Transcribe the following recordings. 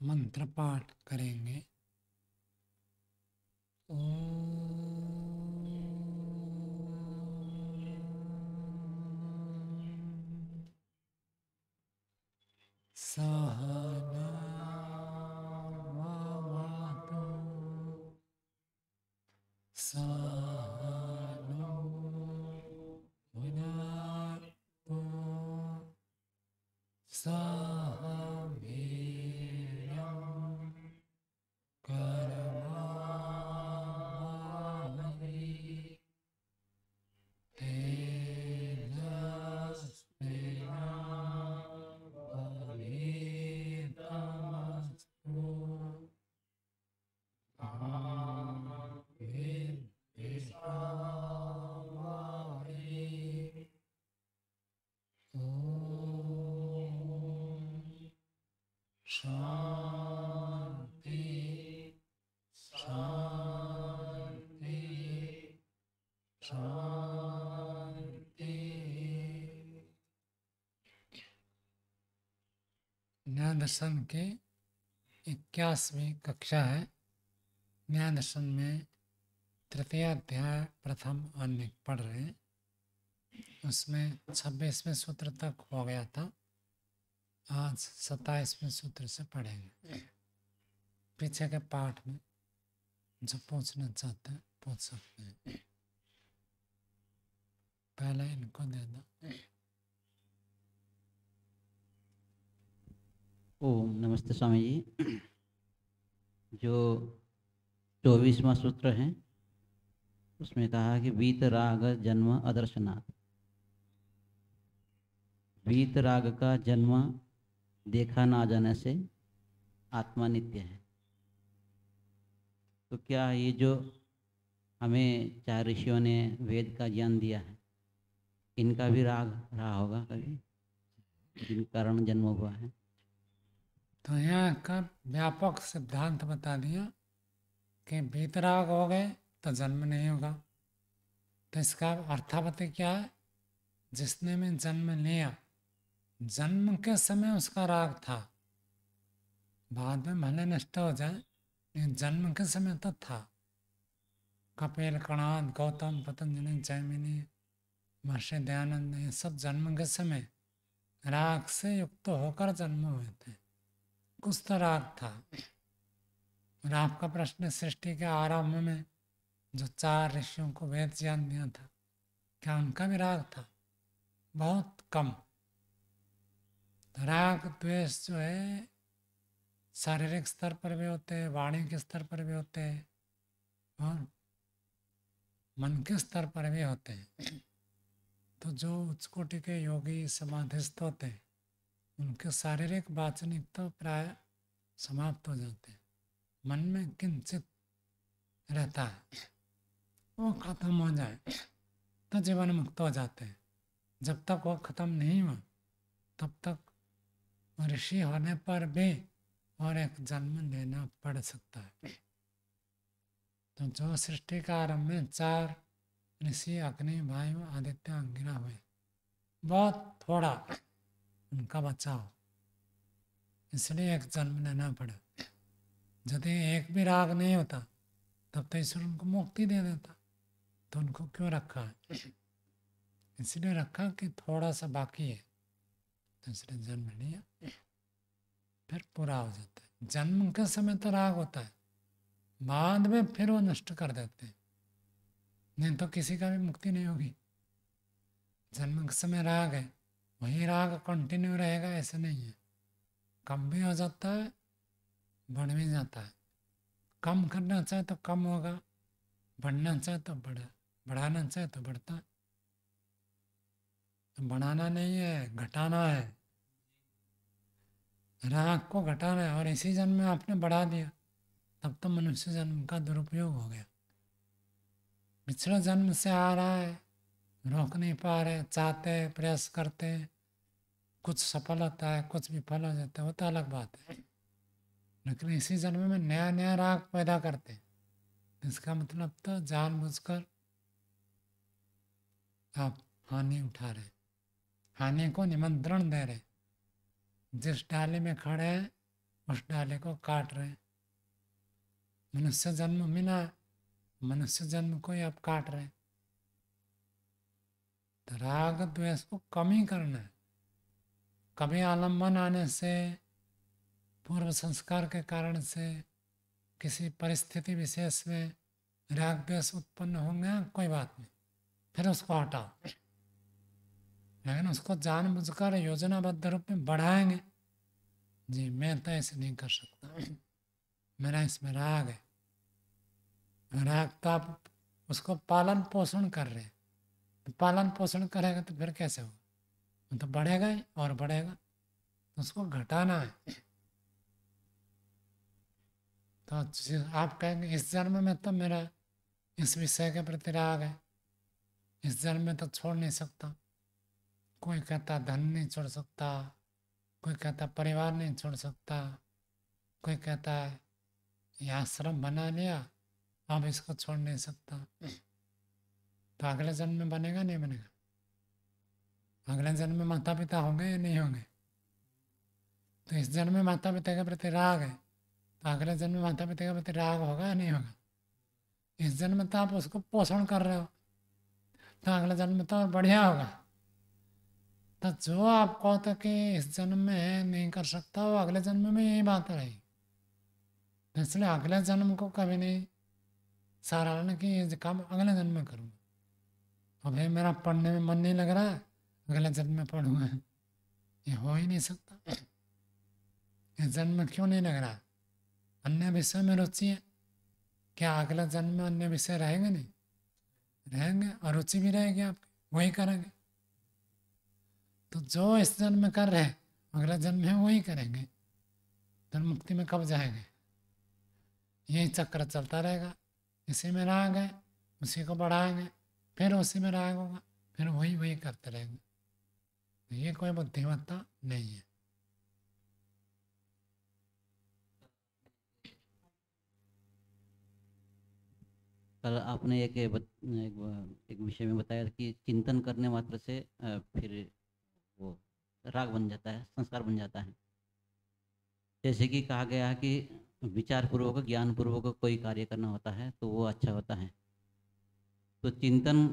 मंत्र पाठ करेंगे। सहना भवतु सहनौ भुनक्तु सह वीर्यं करवावहै तेजस्विनावधीतमस्तु मा विद्विषावहै। ओम शांति शांति शांति। न्याय दर्शन के 21वीं कक्षा है। न्याय दर्शन में तृतीय अध्याय प्रथम अन्य पढ़ रहे हैं। उसमें 26वें सूत्र तक हो गया था। आज 27वें सूत्र से पढ़ेंगे। पीछे के पाठ में जो पूछना चाहते हैं पूछ सकते हैं। पहले इनको दे दो। ओम नमस्ते स्वामी जी। जो 24वां सूत्र है उसमें कहा कि वीत राग जन्म अदर्शनाथ। वीत राग का जन्म देखा ना जाने से आत्मा नित्य है। तो क्या ये जो हमें 4 ऋषियों ने वेद का ज्ञान दिया है, इनका भी राग रहा होगा कभी, जिन कारण जन्म हुआ है? तो यहाँ का व्यापक सिद्धांत बता दिया कि वीतराग हो गए तो जन्म नहीं होगा। तो इसका अर्थापत्ति क्या है? जिसने में जन्म लिया, जन्म के समय उसका राग था, बाद में भले नष्ट हो जाए लेकिन जन्म के समय तो था। कपिल, कणाद, गौतम, पतंजलि, जैमिनी, महर्षि दयानंद, ये सब जन्म के समय राग से युक्त होकर जन्म हुए थे। कुछ तो राग था। और आपका प्रश्न सृष्टि के आरंभ में जो 4 ऋषियों को वेद ज्ञान दिया था, क्या उनका भी राग था? बहुत कम। राग द्वेष जो है शारीरिक स्तर पर भी होते हैं, वाणी के स्तर पर भी होते हैं और मन के स्तर पर भी होते हैं। तो जो उच्च कोटि के योगी समाधिस्थ होते हैं उनके शारीरिक वाचनिक तो प्राय समाप्त हो जाते हैं। मन में किंचित रहता है, वो खत्म हो जाए तो जीवन मुक्त हो जाते हैं। जब तक वो खत्म नहीं हुआ तब तक ऋषि होने पर भी और एक जन्म लेना पड़ सकता है। तो जो सृष्टि का आरंभ में 4 ऋषि अग्नि, वायु, आदित्य, अंगिरा हुए, बहुत थोड़ा उनका बचाव, इसलिए एक जन्म लेना पड़ा। यदि एक भी राग नहीं होता तब तो ईश्वर उनको मुक्ति दे देता। तो उनको क्यों रखा है? इसलिए रखा कि थोड़ा सा बाकी है, तो इसलिए जन्म लिया, फिर पूरा हो जाता है। जन्म के समय तो राग होता है, बाद में फिर वो नष्ट कर देते हैं, नहीं तो किसी का भी मुक्ति नहीं होगी। जन्म के समय राग है, वही राग कंटिन्यू रहेगा ऐसे नहीं है। कम भी हो जाता है, बढ़ भी जाता है। कम करना चाहे तो कम होगा, बढ़ना चाहे तो बढ़े, बढ़ाना चाहे तो बढ़ता है। तो बढ़ाना नहीं है, घटाना है। राग को घटाना है और इसी जन्म में आपने बढ़ा दिया तब तो मनुष्य जन्म का दुरुपयोग हो गया। पिछले जन्म से आ रहा है, रोक नहीं पा रहे, चाहते प्रयास करते, कुछ सफल होता है, कुछ विफल हो जाता है, वो तो अलग बात है। लेकिन इसी जन्म में नया नया राग पैदा करते हैं। इसका मतलब तो जानबूझकर आप हानि उठा रहे, हानि को निमंत्रण दे रहे। जिस डाली में खड़े हैं उस डाली को काट रहे हैं। मनुष्य जन्म मिला, मनुष्य जन्म को ही आप काट रहे हैं। तो राग द्वेष को कम ही करना है। कभी आलम्बन आने से, पूर्व संस्कार के कारण से, किसी परिस्थिति विशेष में राग द्वेष उत्पन्न होंगे, कोई बात नहीं, फिर उसको हटाओ। लेकिन उसको जानबूझकर योजनाबद्ध रूप में बढ़ाएंगे, जी मैं तो ऐसे नहीं कर सकता, मेरा इसमें राग है। राग तो आप उसको पालन पोषण कर रहे हैं, तो पालन पोषण करेगा तो फिर कैसे होगा? वो तो बढ़ेगा ही और बढ़ेगा, तो उसको घटाना है। तो आप कहेंगे इस जन्म में तो मेरा इस विषय के प्रति राग है, इस जन्म में तो छोड़ नहीं सकता। कोई कहता धन नहीं छोड़ सकता, कोई कहता परिवार नहीं छोड़ सकता, कोई कहता है ये आश्रम बना लिया अब इसको छोड़ नहीं सकता। तो अगले जन्म में बनेगा नहीं बनेगा? अगले जन्म में माता पिता होंगे या नहीं होंगे? तो इस जन्म में माता पिता के प्रति राग है, तो अगले जन्म में माता पिता के प्रति राग होगा या नहीं होगा? इस जन्म में तो आप उसको पोषण कर रहे हो, तो अगले जन्म में तो और बढ़िया होगा। तो जो आप कहते कि इस जन्म में नहीं कर सकता, वो अगले जन्म में यही बात रहेगी। इसलिए अगले जन्म को कभी नहीं सराहना कि ये काम अगले जन्म में करूँगा। अब मेरा पढ़ने में मन नहीं लग रहा है, अगले जन्म में पढ़ूंगा, ये हो ही नहीं सकता। इस जन्म में क्यों नहीं लग रहा? अन्य विषय में रुचि है, क्या अगले जन्म में अन्य विषय रहेंगे? नहीं रहेंगे, और रुचि भी रहेगी आपकी, वही करेंगे। तो जो इस जन्म में कर रहे हैं अगले जन्म में वही करेंगे, तो मुक्ति में कब जाएंगे? यही चक्र चलता रहेगा। इसी में राग है, उसी को बढ़ाएंगे, फिर उसी में राग होगा, फिर वही वही करते रहेंगे। तो ये कोई बुद्धिमत्ता नहीं है। कल आपने एक विषय में बताया कि चिंतन करने मात्र से फिर वो राग बन जाता है, संस्कार बन जाता है। जैसे कि कहा गया है कि विचार पूर्वक, ज्ञान पूर्वक कोई कार्य करना होता है तो वो अच्छा होता है। तो चिंतन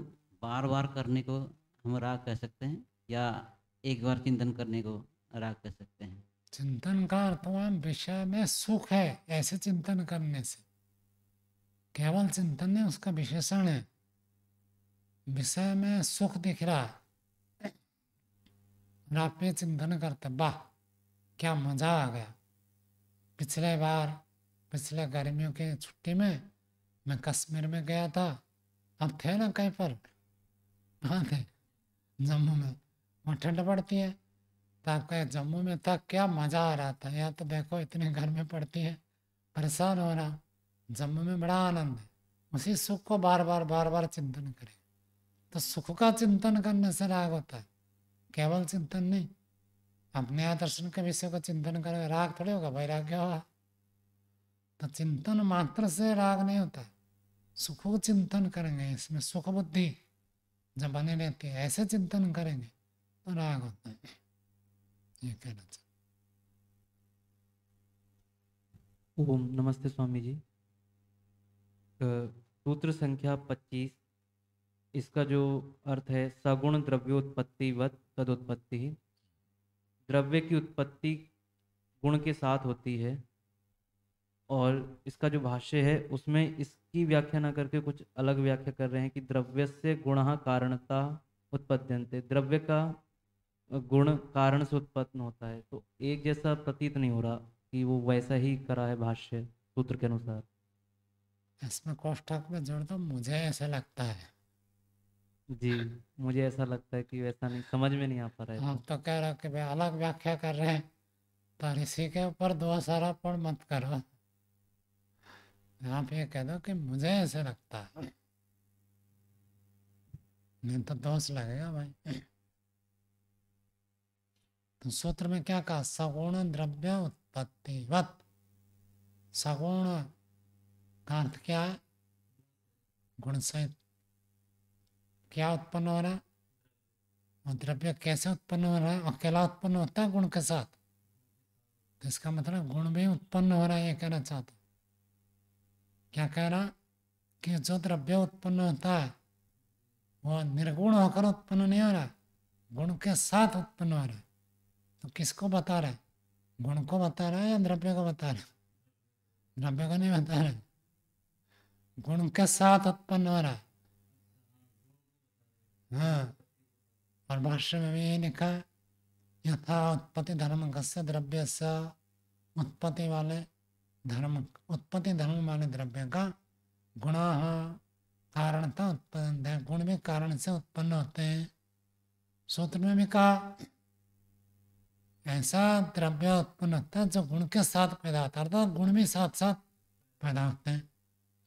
बार बार करने को हम राग कह सकते हैं, या एक बार चिंतन करने को राग कह सकते हैं? चिंतन का अर्थ हुआ विषय में सुख है, ऐसे चिंतन करने से। केवल चिंतन नहीं, उसका विशेषण है। विषय में सुख दिख रहा है और आप ये चिंतन करते, वाह क्या मजा आ गया। पिछले गर्मियों की छुट्टी में मैं कश्मीर में गया था। अब थे ना कहीं पर, कहाँ थे? जम्मू में। वहाँ ठंड पड़ती है, तो आपका जम्मू में था, क्या मज़ा आ रहा था। यहाँ तो देखो इतनी गर्मी पड़ती है, परेशान हो रहा। जम्मू में बड़ा आनंद है। उसी सुख को बार बार चिंतन करें, तो सुख का चिंतन करने से राग होता है, केवल चिंतन नहीं। अपने आदर्शन के विषय को चिंतन करें, राग थोड़ी होगा, वैराग्य होगा। तो चिंतन मात्र से राग नहीं होता, सुख को चिंतन करेंगे, इसमें सुख बुद्धि जब बनी रहती है, ऐसे चिंतन करेंगे तो राग होता है। ये कहना चाहिए। ओम नमस्ते स्वामी जी। सूत्र संख्या 25, इसका जो अर्थ है, सगुण द्रव्योत्पत्तिवत तदुत्पत्ति। द्रव्य की उत्पत्ति गुण के साथ होती है, और इसका जो भाष्य है उसमें इसकी व्याख्या ना करके कुछ अलग व्याख्या कर रहे हैं कि द्रव्य से गुण कारणता उत्पद्यन्ते। द्रव्य का गुण कारण से उत्पन्न होता है, तो एक जैसा प्रतीत नहीं हो रहा कि वो वैसा ही करा है भाष्य सूत्र के अनुसार। इसमें कोष्ठक में जोड़ दो, मुझे ऐसा लगता है। जी, मुझे ऐसा लगता है कि वैसा नहीं, समझ में नहीं आ पा रहा है। आप तो कह रहे हो कि भाई अलग व्याख्या कर रहे हैं, तो ऋषि के ऊपर दोष आरोपण मत करो। आप ये कह दो कि मुझे ऐसे लगता है, नहीं तो दोष लगेगा भाई। तो सूत्र में क्या कहा? सगुण द्रव्य उत्पत्तिवत। सगुण का अर्थ क्या है? गुण सहित क्या उत्पन्न हो रहा है, और द्रव्य कैसे उत्पन्न हो रहा है? अकेला उत्पन्न होता है गुण के साथ? तो इसका मतलब गुण भी उत्पन्न हो रहा है, ये कहना चाहता हूँ। क्या कह रहा कि जो द्रव्य उत्पन्न होता है वो निर्गुण होकर उत्पन्न नहीं हो रहा, गुण के साथ उत्पन्न हो रहा है। तो किसको बता रहा है, गुण को बता रहा है या द्रव्य को बता रहा है? द्रव्य को नहीं बता रहा है, गुण के साथ उत्पन्न हो रहा है। हाँ, और भाष्य में भी यही लिखा है, यथा उत्पत्ति धर्म कस्य द्रव्य से, उत्पत्ति वाले धर्म, उत्पत्ति धर्म वाले द्रव्य का गुण कारणता उत्पन्न है, गुण भी कारण से उत्पन्न होते हैं। सूत्र में भी कहा ऐसा द्रव्य उत्पन्न होता है जो गुण के साथ पैदा होता है, अर्थात गुण भी साथ साथ पैदा होते हैं।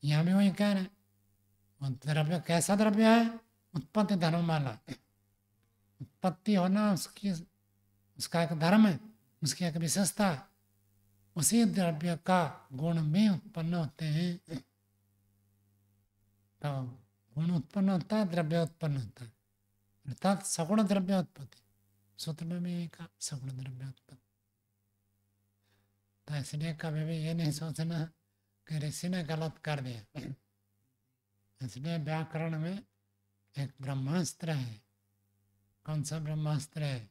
यहाँ भी वही कह रहे हैं, द्रव्य कैसा द्रव्य है, उत्पत्ति धर्म वाला। उत्पत्ति होना उसकी, उसका एक धर्म है, उसकी एक विशेषता है। उसी द्रव्य का गुण भी उत्पन्न होते हैं। तो गुण उत्पन्न होता है, द्रव्य उत्पन्न होता है, अर्थात सगुण द्रव्य उत्पत्ति। सूत्र में भी कहा सगुण द्रव्य उत्पत्ति। तो इसलिए कभी भी ये नहीं सोचना कि ऋषि ने गलत कर दिया। इसलिए व्याकरण में एक ब्रह्मास्त्र है। कौन सा ब्रह्मास्त्र है?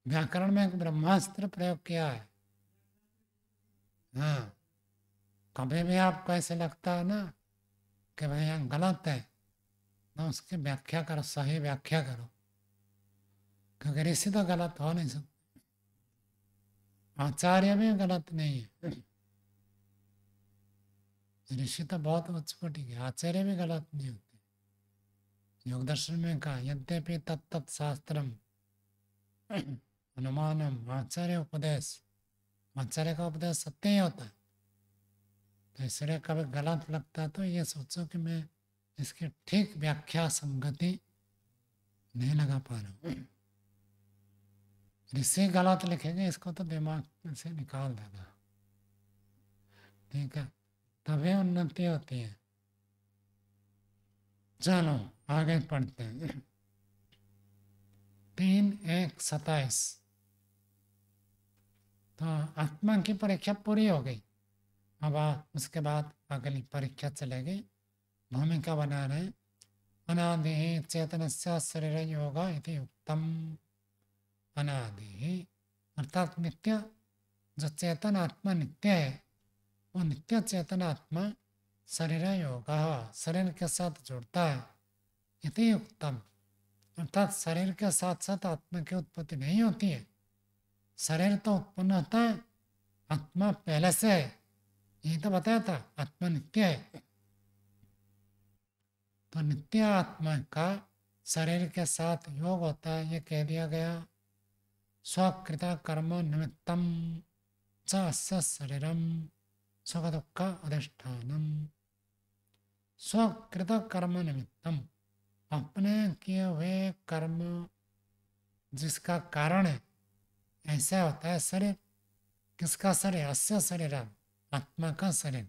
व्याकरण में एक ब्रह्मास्त्र प्रयोग किया है। हाँ, कभी भी आपको ऐसे लगता है ना कि भाई यहाँ गलत है, ना उसकी व्याख्या करो, सही व्याख्या करो, क्योंकि ऋषि तो गलत हो नहीं सकते, आचार्य भी गलत नहीं है। ऋषि तो बहुत उच्च कोटि के, आचार्य भी गलत नहीं होते। योग दर्शन में कहा यद्यपि तत्त शास्त्रम अनुमानम आचार्य उपदेश, आचार्य का उपदेश सत्य ही होता है। तो इसलिए कभी गलत लगता है तो ये सोचो कि मैं इसकी ठीक व्याख्या संगति नहीं लगा पा रहा हूँ। ऋषि गलत लिखेंगे इसको तो दिमाग से निकाल देगा, ठीक है, तभी उन्नति होती है। चलो आगे पढ़ते हैं। 3:1:27। तो आत्मा की परीक्षा पूरी हो गई। अब उसके बाद अगली परीक्षा चलेगी। भूमिका बना रहे अनादि चेतनस्य शरीर योग इति उक्तम। अनादि अर्थात नित्य, जो चेतन आत्मा नित्य है वो नित्य चेतन आत्मा शरीर योग, शरीर के साथ जुड़ता है। इति उक्तम अर्थात शरीर के साथ साथ आत्मा की उत्पत्ति नहीं होती है। शरीर तो उत्पन्न होता है, आत्मा पहले से है, यही तो बताया था, आत्मा नित्य है। तो नित्य आत्मा का शरीर के साथ योग होता है, ये कह दिया गया। स्वकृता कर्म निमित्तम च अस्य शरीरम सुख दुख अधिष्ठानम। स्वकृत कर्म निमित्तम, अपने किए हुए कर्म जिसका कारण है, ऐसा होता है शरीर। किसका शरीर? अस्य शरीरम, आत्मा का शरीर।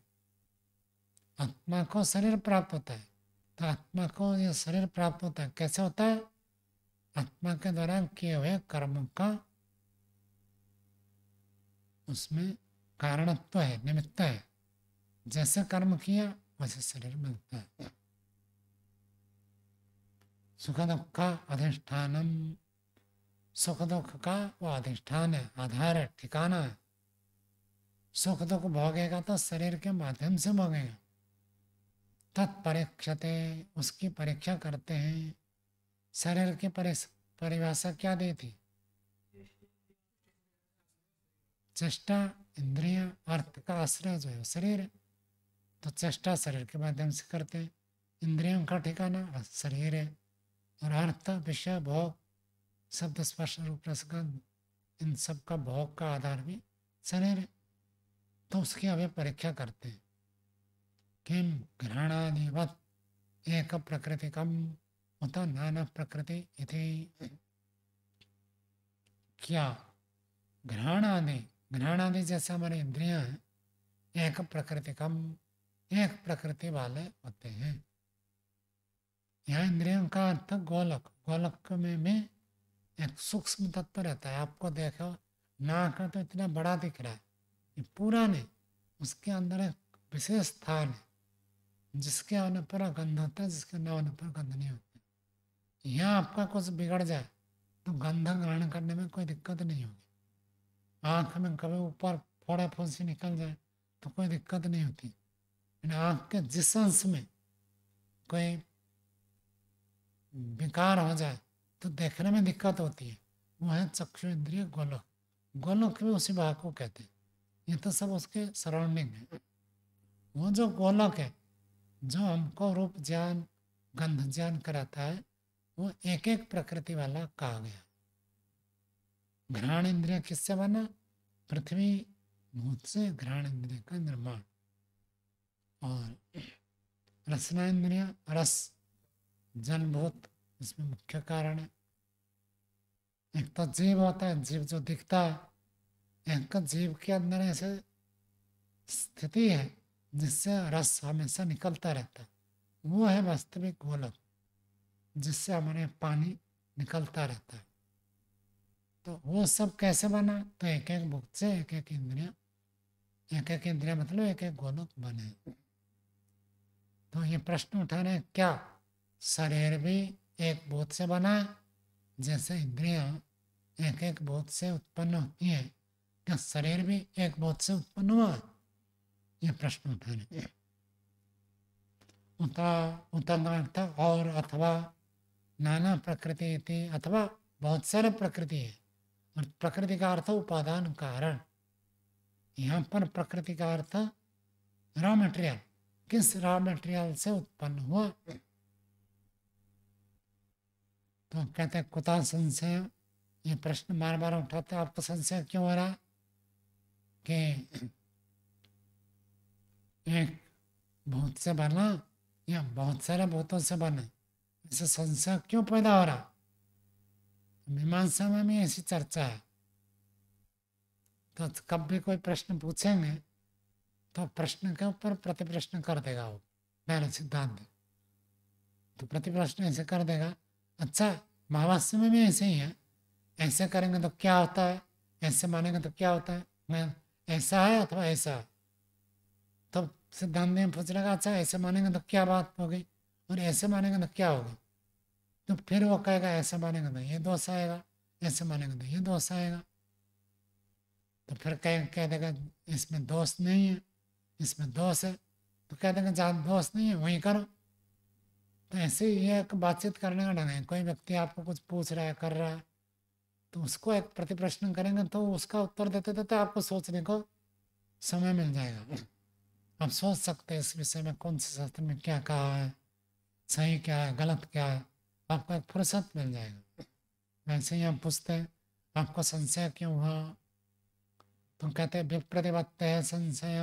आत्मा को शरीर प्राप्त होता है। तो आत्मा को ये शरीर प्राप्त होता है, कैसे होता है? आत्मा के द्वारा किए हुए कर्मों का उसमें कारणत्व है, निमित्त है। जैसे कर्म किया वैसे शरीर मिलता है। सुख दुख अधिष्ठानम, सुख दुख का वो अधिष्ठान है, आधार है, ठिकाना है। सुख दुख भोगेगा तो शरीर के माध्यम से भोगेगा। तत्परीक्षते, उसकी परीक्षा करते हैं। शरीर की परिभाषा क्या दी थी? चेष्टा, इंद्रिय, अर्थ का आश्रय जो है शरीर है। तो चेष्टा शरीर के माध्यम से करते हैं, इंद्रियों का ठिकाना शरीर है, और अर्थ, विषय, भोग, शब्द, स्पर्श, रूप, रसगंध, इन सब का भोग का आधार भी शरीर है। तो उसकी हमें परीक्षा करते हैं। किम घ्राणादिवत एक प्रकृति कम उत नाना प्रकृति इति। क्या घ्राणादि जैसे हमारे इंद्रियां हैं, एक प्रकृति कम, एक प्रकृति वाले होते हैं। यहाँ इंद्रियों का अर्थ गोलक, गोलक में भी एक सूक्ष्म तत्व रहता है। आपको देखो नाक है तो इतना बड़ा दिख रहा है, ये पूरा नहीं, उसके अंदर एक विशेष स्थान है जिसके आने पर गंध होता है, जिसके ना आने पर गंध नहीं होता। यहाँ आपका कुछ बिगड़ जाए तो गंध ग्रहण करने में कोई दिक्कत नहीं होगी। आँख में कभी ऊपर फोड़ा फुंसी निकल जाए तो कोई दिक्कत नहीं होती, लेकिन आँख के जिस अंश में कोई विकार हो जाए तो देखने में दिक्कत होती है, वो है चक्षु इंद्रिय गोलक। गोलक भी उसी भाग को कहते हैं, ये तो सब उसके सराउंडिंग है। वो जो गोलक है जो हमको रूप ज्ञान गंध ज्ञान कराता है, वो एक एक प्रकृति वाला कहा गया। घ्राण इंद्रिय किससे बना? पृथ्वी भूत से घ्राण इंद्रिय का निर्माण। और रसना इंद्रिय रस जलभूत, इसमें मुख्य कारण है। एक तो जीव होता है, जीव जो दिखता है, एक जीव के अंदर ऐसे स्थिति है जिससे रस हमेशा निकलता रहता है, वो है वास्तविक गोलक, जिससे हमारे पानी निकलता रहता है। तो वो सब कैसे बना? तो एक एक भुक्त से एक एक इंद्रिया, एक एक इंद्रिया मतलब एक एक गोलक बने। तो ये प्रश्न उठा रहे, क्या शरीर भी एक भूत से बना है? जैसे इंद्रियां एक एक भूत से उत्पन्न होती है, क्या शरीर भी एक भूत से उत्पन्न हुआ? ये प्रश्न उठा रहे। उता और अथवा नाना प्रकृति थी, अथवा बहुत सारे प्रकृति है, और प्रकृति का अर्थ उपादान कारण। यहाँ पर प्रकृति का अर्थ रॉ मटेरियल, किस रॉ मटेरियल से उत्पन्न हुआ। तो कहते हैं कुता संशय, ये प्रश्न बार बार उठाते, आपको संशय क्यों हो रहा कि एक भूत से बना या बहुत सारे भूतों से बना, इसे संशय क्यों पैदा हो रहा? मीमांसा में भी ऐसी चर्चा है। तो कब भी कोई प्रश्न पूछेंगे तो प्रश्न के ऊपर प्रति प्रश्न कर देगा वो, पहले सिद्धांत। तो प्रति प्रश्न ऐसे कर देगा, अच्छा महावास्य में भी ऐसे ही है, ऐसे करेंगे तो क्या होता है, ऐसे मानेंगे तो क्या होता है, मैं ऐसा है अथवा ऐसा है। तो सिद्धांत में पूछ रहेगा, अच्छा ऐसे मानेंगे तो क्या बात होगी, और ऐसे मानेंगे तो क्या होगी। तो फिर वो कहेगा ऐसे मानेंगे तो ये दोष आएगा, ऐसे मानेंगे तो ये दोष आएगा। तो फिर कह देगा इसमें दोष नहीं है, इसमें दोष है, तो कह देंगे जहाँ दोष नहीं है वहीं करो। तो ऐसे ही ये एक बातचीत करने का ढंग है। कोई व्यक्ति आपको कुछ पूछ रहा है, कर रहा है, तो उसको एक प्रति प्रश्न करेंगे तो उसका उत्तर देते देते आपको सोचने को समय मिल जाएगा। आप सोच सकते हैं इस विषय में कौन से शास्त्र में क्या कहा है, सही क्या है, गलत क्या है, आपको एक फुर्सत मिल जाएगा। वैसे ही हम पूछते हैं आपको संशय क्यों हुआ, तो कहते हैं विप्रतिपत्ति संशय,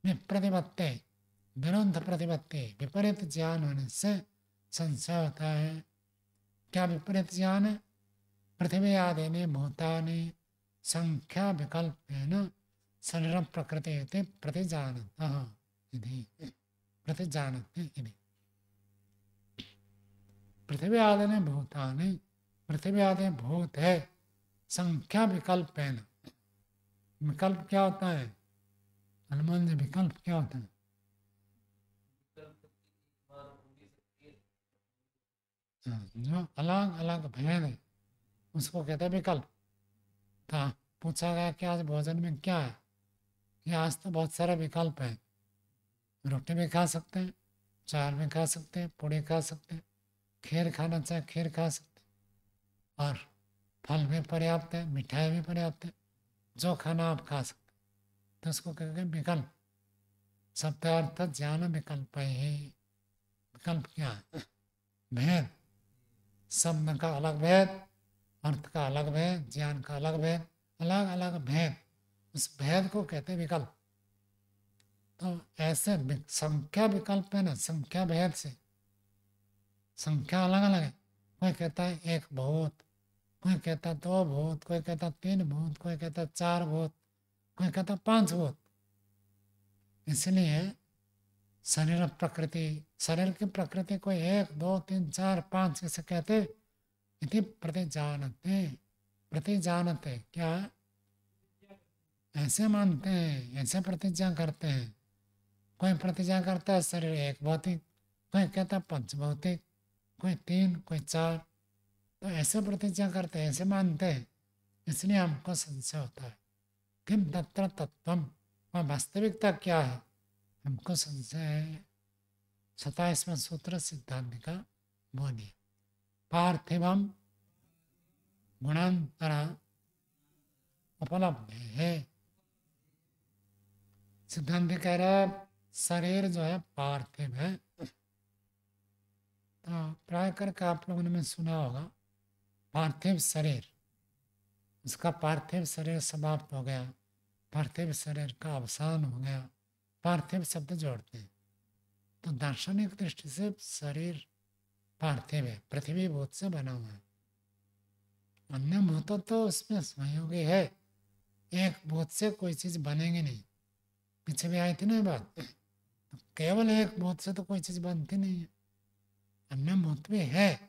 विप्रतिपत्ति विरुद्ध प्रतिपत्ति, विपरीत ज्ञान होने से संशय होता है। क्या विपरीत ज्ञान है? पृथ्वी आदि भूतानि संख्या विकल्पेन शरीर प्रकृति प्रतिजानतः इति, प्रतिजानते इति। पृथ्वी आदि भूतानि, पृथ्वी आदि भूत है, संख्या विकल्पेन। विकल्प क्या होता है हनुमान जी? विकल्प क्या होता है? जो अलग अलग भेद है उसको कहते हैं विकल्प। तो पूछा गया कि आज भोजन में क्या है, ये आज तो बहुत सारे विकल्प हैं। रोटी भी खा सकते हैं, चावल भी खा सकते हैं, पूड़ी खा सकते हैं, खीर खाना चाहे खीर खा सकते हैं, और फल भी पर्याप्त है, मिठाई भी पर्याप्त है, जो खाना आप खा सकते हैं। तो उसको कहते हैं विकल्प। शब्दार्थ ज्ञान विकल्प है। विकल्प क्या है? भेद, शब्द का अलग भेद, अर्थ का अलग भेद, ज्ञान का अलग भेद, अलग अलग भेद, उस भेद को कहते हैं विकल्प। तो ऐसे संख्या विकल्प है ना, संख्या भेद से संख्या अलग अलग है। कोई कहता है एक भूत, कोई कहता है दो भूत, कोई कहता है तीन भूत, कोई कहता है चार भूत, कोई कहता है पांच भूत। इसलिए शरीर प्रकृति, शरीर की प्रकृति को एक दो तीन चार पांच ऐसे कहते इति प्रतिजानते, प्रतिजानते क्या है? ऐसे मानते हैं, ऐसे प्रतिज्ञा करते हैं। कोई प्रतिज्ञा करता है शरीर एक भौतिक, कोई कहता है पंचभौतिक, कोई 3, कोई 4। तो ऐसे प्रतिज्ञा करते हैं, ऐसे मानते हैं, इसलिए हमको संशय होता है। किम तत्र तत्वम, और वास्तविकता क्या है, हमको संशय है। 27वां सूत्र सिद्धांत का बोलिए। पार्थिवम गुणांतरा उपलब्ध है। सिद्धांत कह रहा है शरीर जो है पार्थिव है। तो प्राय करके आप लोगों ने सुना होगा पार्थिव शरीर, उसका पार्थिव शरीर समाप्त हो गया, पार्थिव शरीर का अवसान हो गया, पार्थिव शब्द जोड़ते हैं। तो दार्शनिक दृष्टि से शरीर पार्थिव है, पृथ्वी भूत से बना हुआ है। अन्य भूतों तो उसमें सहयोगी है, एक भूत से कोई चीज बनेगी नहीं। पीछे भी आई थी ना ये बात, तो केवल एक भूत से तो कोई चीज बनती नहीं है। अन्य भूत भी है,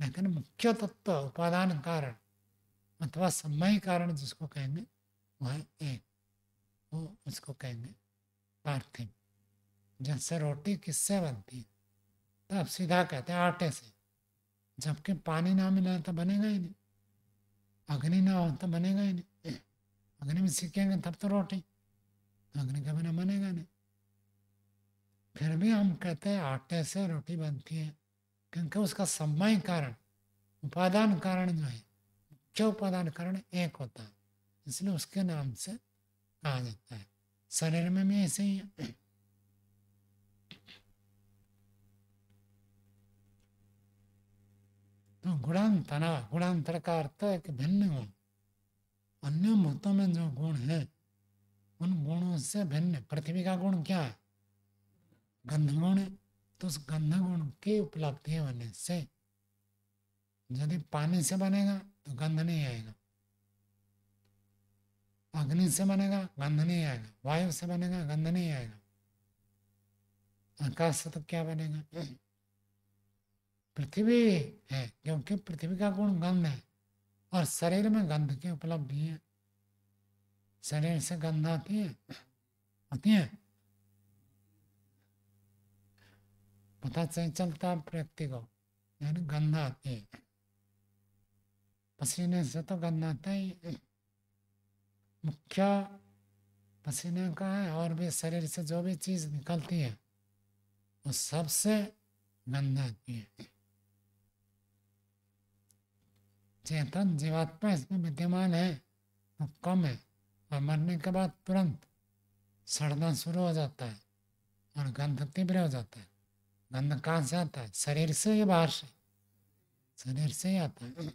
लेकिन मुख्य तत्व उपादान कारण अथवा समय कारण जिसको कहेंगे वह एक, वो उसको कहेंगे पार्थिव। जैसे रोटी किससे बनती है, तो आप सीधा कहते हैं आटे से, जबकि पानी ना मिला तो बनेगा ही नहीं, अग्नि ना हो तो बनेगा ही नहीं। अग्नि में सीखेंगे तब तो रोटी, अग्नि के बिना बनेगा नहीं। फिर भी हम कहते हैं आटे से रोटी बनती है, क्योंकि उसका समय कारण उपादान कारण जो है, मुख्य उपादान कारण एक होता है, इसलिए उसके नाम से कहा जाता है। शरीर में भी ऐसे ही है। तो गुणांतरा, गुणांतर का अर्थ है कि भिन्न गुण। अन्य भूतों में जो गुण है उन गुणों से भिन्न। पृथ्वी का गुण क्या है? गंध गुण है। तो उस गंध गुण की उपलब्धि होने से, यदि पानी से बनेगा तो गंध नहीं आएगा, अग्नि से बनेगा गंध नहीं आएगा, वायु से बनेगा गंध नहीं आएगा, आकाश से तो क्या बनेगा? पृथ्वी है, क्योंकि पृथ्वी का गुण गंध है और शरीर में गंध की उपलब्धि है। शरीर से गंध आती है, आती है, पता नहीं चलता व्यक्ति को, यानी गंध आती है। पसीने से तो गंध आता ही, मुख्य पसीने का है, और भी शरीर से जो भी चीज निकलती है वो सबसे गंध आती है। चेतन जीवात्मा इसमें विद्यमान है तो कम है, और मरने के बाद तुरंत सड़ना शुरू हो जाता है और गंध तीव्र हो जाता है। गंध कहाँ से आता है? शरीर से या बाहर से? शरीर से ही आता है।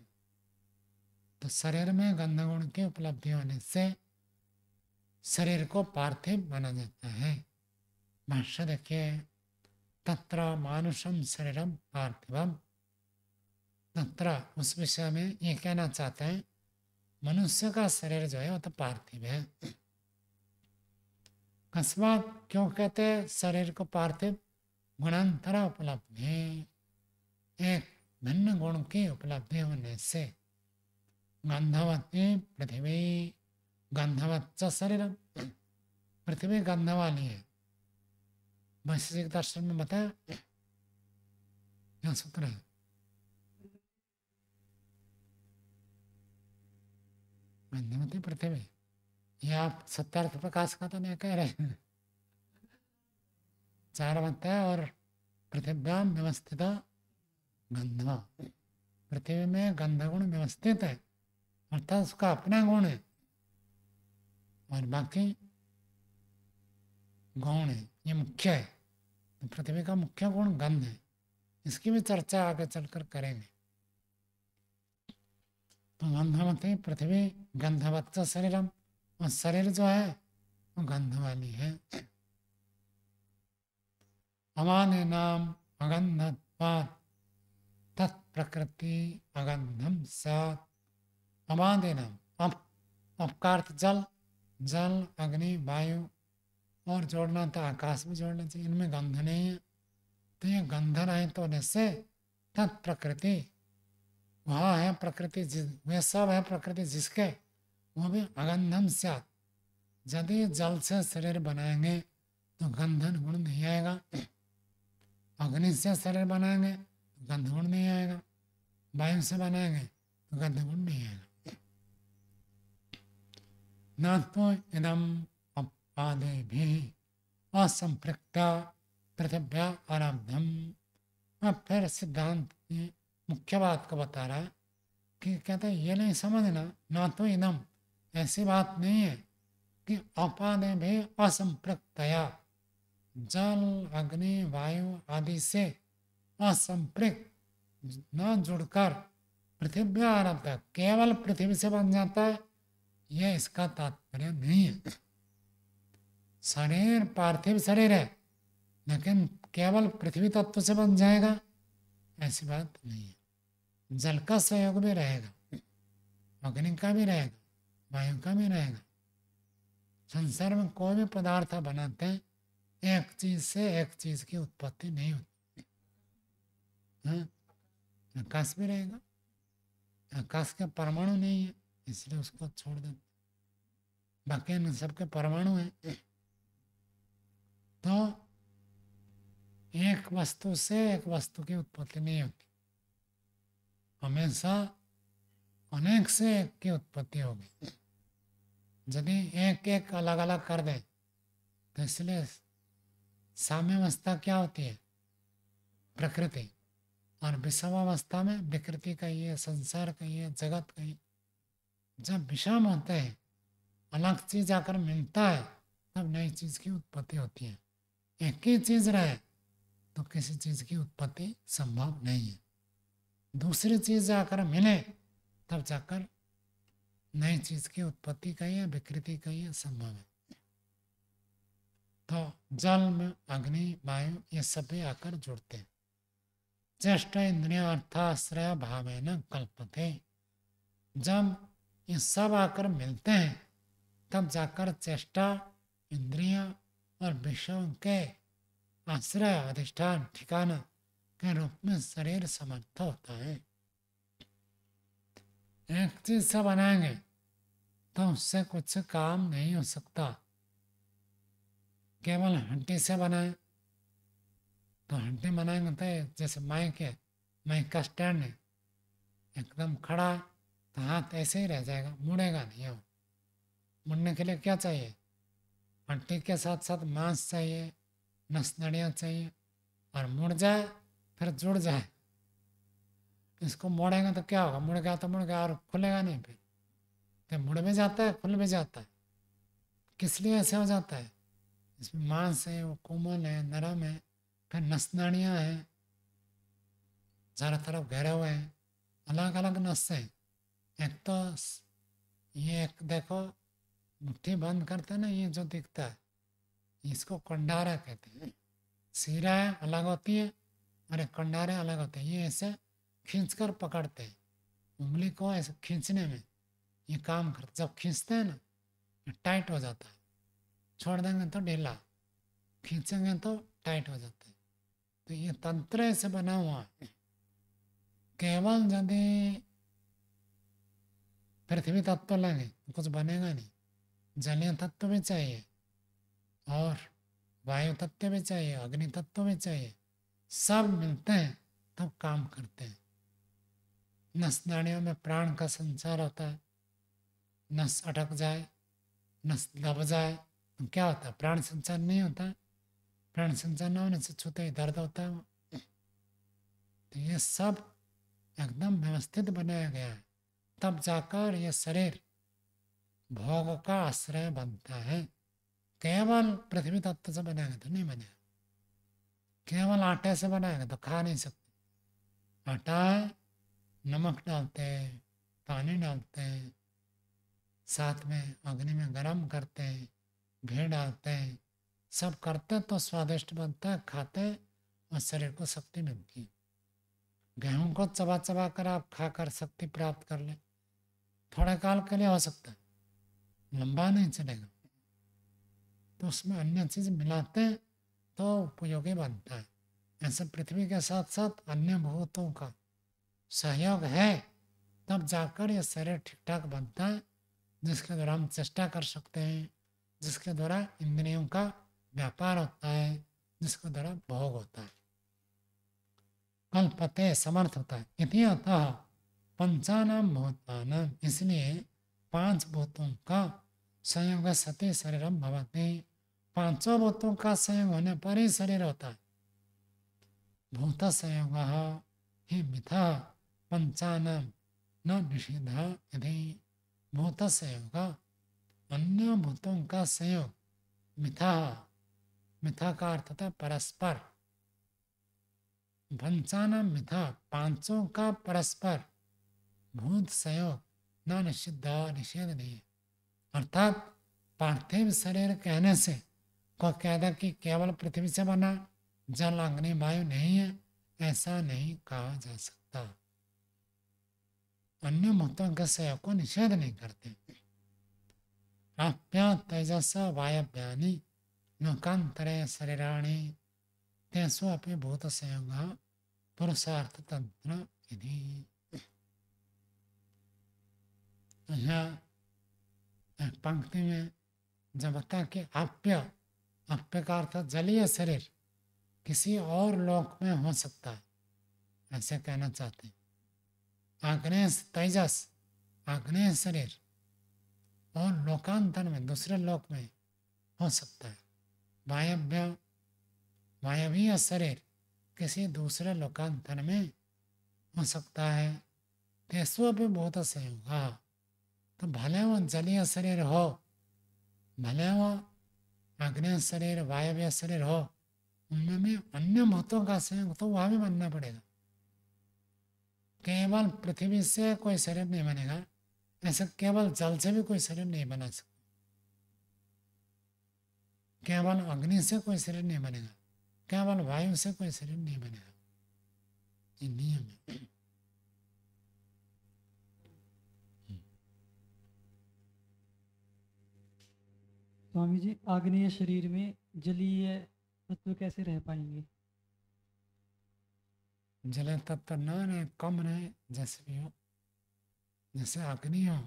तो शरीर में गंध गुण की उपलब्धि होने से शरीर को पार्थिव माना जाता है। भाष्य देखिए, तत्र मानुषम शरीरम पार्थिवम। तत्र उस विषय में ये कहना चाहते हैं मनुष्य का शरीर जो है वो तो पार्थिव है। अकस्मात क्यों कहते हैं शरीर को पार्थिव? गुणांतरा उपलब्धि, एक भिन्न गुण की उपलब्धि होने से। गंधवती पृथ्वी गंधवच्च शरीर, पृथ्वी गंध वाली है। वैश्विक दर्शन में बताया क्या सूत्र है? गंधवती पृथ्वी, ये आप सत्यार्थ प्रकाश का तो नहीं कह रहे हैं? 4 बताया, और पृथिव्याम व्यवस्थित गंध, पृथ्वी में गंध गुण व्यवस्थित है, अर्थात उसका अपना गुण है और बाकी गौण है, ये मुख्य है। तो पृथ्वी का मुख्य गुण गंध है, इसकी भी चर्चा आगे चलकर करेंगे। तो गंधवती पृथ्वी गंधवत्त शरीरम, और शरीर जो है वो गंध वाली है। अमाने नाम अगंधत्वात् तत्प्रकृति अगंधम स्यात्। अमादे नाम, अपकार जल, जल अग्नि वायु, और जोड़ना तो आकाश में जोड़ना चाहिए, इनमें गंध नहीं है। तो ये गंध रहित होने से तत्प्रकृति, वह है प्रकृति, वे सब है प्रकृति जिसके, वो भी अगंधम स्यात्। यदि जल से शरीर बनाएंगे तो गंधन गुण नहीं आएगा, अग्नि से शरीर बनाएंगे तो गंध गुण नहीं आएगा, वायु से बनाएंगे तो गंध गुण नहीं आएगा। न तो इदम अपादेभिः असंपृक्ता पृथिव्या आरब्धम। अब फिर सिद्धांत की मुख्य बात को बता रहा है कि कहते हैं ये नहीं समझना, ना तो इदम, ऐसी बात नहीं है कि अपादेभिः असंपृक्तया, जल अग्नि वायु आदि से असंपृक्त न जुड़कर पृथ्वी आरब्ध, केवल पृथ्वी से बन जाता है, यह इसका तात्पर्य नहीं है। शरीर पार्थिव शरीर है, लेकिन केवल पृथ्वी तत्व से बन जाएगा, ऐसी बात नहीं है। जल का सहयोग भी रहेगा, अग्नि का भी रहेगा, वायु का भी रहेगा। संसार में कोई भी पदार्थ बनाते हैं, एक चीज से एक चीज की उत्पत्ति नहीं होती। हाँ, आकाश भी रहेगा, आकाश के परमाणु नहीं है इसलिए उसको छोड़ देते, बाकी इन सबके परमाणु हैं। तो एक वस्तु से एक वस्तु की उत्पत्ति नहीं होती, हमेशा अनेक से एक की उत्पत्ति होगी। यदि एक एक अलग अलग कर दे तो इसलिए साम्यावस्था क्या होती है, प्रकृति, और विषमावस्था में विकृति कहिए, संसार कहिए, जगत कहिए। जब विषम होते हैं, अलग चीज आकर मिलता है, तब नई चीज की उत्पत्ति होती है। एक ही चीज रहे तो किसी चीज की उत्पत्ति संभव नहीं है। दूसरी चीज आकर मिले तब जाकर नई चीज की उत्पत्ति कहिए, विकृति कहिए, संभव है। तो जल में अग्नि वायु ये सभी आकर जुड़ते हैं। चेष्टा इंद्रिया अर्थाश्रय भावेन कल्पते, जब ये सब आकर मिलते हैं तब जाकर चेष्टा इंद्रिया और विषयों के आश्रय अधिष्ठान ठिकाना के रूप में शरीर समर्थ होता है। एक चीज से बनाएंगे तो उससे कुछ काम नहीं हो सकता। केवल हड्डी से बनाए तो हड्डी बनाएंगे तो जैसे माइक है, माइक का स्टैंड है, एकदम खड़ा तो हाथ ऐसे ही रह जाएगा, मुड़ेगा नहीं। हो मुड़ने के लिए क्या चाहिए, हड्डी के साथ साथ मांस चाहिए, नस नड़ियाँ चाहिए, और मुड़ जाए फिर जुड़ जाए। इसको मोड़ेंगे तो क्या होगा, मुड़ गया तो मुड़ गया और खुलेगा नहीं। फिर मुड़ भी जाता है, खुल भी जाता है। किस लिए ऐसे हो जाता है, इसमें मांस है, वो कोमल है, नरम है, फिर नस नाड़ियाँ हैं, चारों तरफ घेरे हुए हैं, अलग अलग नस हैं। एक तो ये एक देखो मुट्ठी बंद करते ना, ये जो दिखता है इसको कंडारा कहते हैं। सीरा अलग होती है और एक कंडारे अलग होते हैं। ये ऐसे खींचकर पकड़ते हैं, उंगली को ऐसे खींचने में ये काम करते। जब खींचते हैं ना टाइट हो जाता है, छोड़ देंगे तो ढीला, खींचेंगे तो टाइट हो जाता है। तो ये तंत्र ऐसे बना हुआ है। केवल यदि पृथ्वी तत्व लेंगे तो कुछ बनेगा नहीं, जलीय तत्व भी चाहिए और वायु तत्व भी चाहिए, अग्नि तत्व भी चाहिए। सब मिलते हैं तब काम करते हैं। नस नाड़ियों में प्राण का संचार होता है, नस अटक जाए, नस दब जाए तो क्या होता है, प्राण संचार नहीं होता है। प्राण संचार न होने से छूते ही दर्द होता है। तो ये सब एकदम व्यवस्थित बनाया गया है, तब जाकर ये शरीर भोग का आश्रय बनता है। केवल पृथ्वी तत्व से बनाएंगे तो नहीं बनेगा, केवल आटे से बनाएंगे तो खा नहीं सकते। आटा है, नमक डालते हैं, पानी डालते हैं, साथ में अग्नि में गरम करते हैं, घी डालते हैं, सब करते तो स्वादिष्ट बनता है, खाते और शरीर को शक्ति मिलती है। गेहूं को चबा चबा कर आप खाकर शक्ति प्राप्त कर ले, थोड़े काल के लिए हो सकता है, लंबा नहीं चलेगा। तो उसमें अन्य चीज मिलाते हैं तो उपयोगी बनता है। ऐसे पृथ्वी के साथ साथ अन्य भूतों का सहयोग है तब जाकर ये शरीर ठीक ठाक बनता है, जिसके द्वारा हम चेष्टा कर सकते हैं, जिसके द्वारा इंद्रियों का व्यापार होता है, जिसके द्वारा भोग होता है, कल्पते समर्थ होता है। इति अतः पंचानाम भूतानाम, इसलिए 5 भूतों का संयोग सती शरीरम भवति, 5 भूतों का संयोग होने पर ही शरीर होता है। भूत संयोग ही मिथा पंचानाम न निषिद्ध यदि, भूत संयोग अन्य भूतों का संयोग, मिथा, मिथा का अर्थ था परस्पर, पंचानाम मिथा 5 का परस्पर भूत संयोग न निषिद्ध, निषेध नहीं है। अर्थात पार्थिव शरीर कहने से कोई कहता कि केवल पृथ्वी से बना, जल अग्नि वायु नहीं है, ऐसा नहीं कहा जा सकता। अन्य भूतों के संयोग को निषेध नहीं करते। आप्या तेजस वायव्यानि लोकांतरे शरीराणि तेषु अपि भूत संयोग पुरुषार्थ तंत्र विधि। यहाँ पंक्ति में जब बता कि आप्य, आप्य का अर्थ जलीय शरीर किसी और लोक में हो सकता है, ऐसे कहना चाहते हैं। आग्नेय तेजस, आग्नेय शरीर और लोकांतर में, दूसरे लोक में हो सकता है। वायव्य, वायवीय शरीर किसी दूसरे लोकांतर में हो सकता है। तेसु भी बहुत संयोग, तो भले वो जलीय शरीर हो, भले वो आग्नेय शरीर, वायव्य शरीर हो, उनमें भी अन्य भूतों का संयोग तो वह भी बनना पड़ेगा। केवल पृथ्वी से कोई शरीर नहीं बनेगा, ऐसे केवल जल से भी कोई शरीर नहीं बना सकता, केवल अग्नि से कोई शरीर नहीं बनेगा, केवल वायु से कोई शरीर नहीं बनेगा। ये नियम है। स्वामी जी, आग्नेय शरीर में जलीय तत्व कैसे रह पाएंगे? जल तत्व न रहे, कम रहे, जैसे भी हो, जैसे अग्नि हो,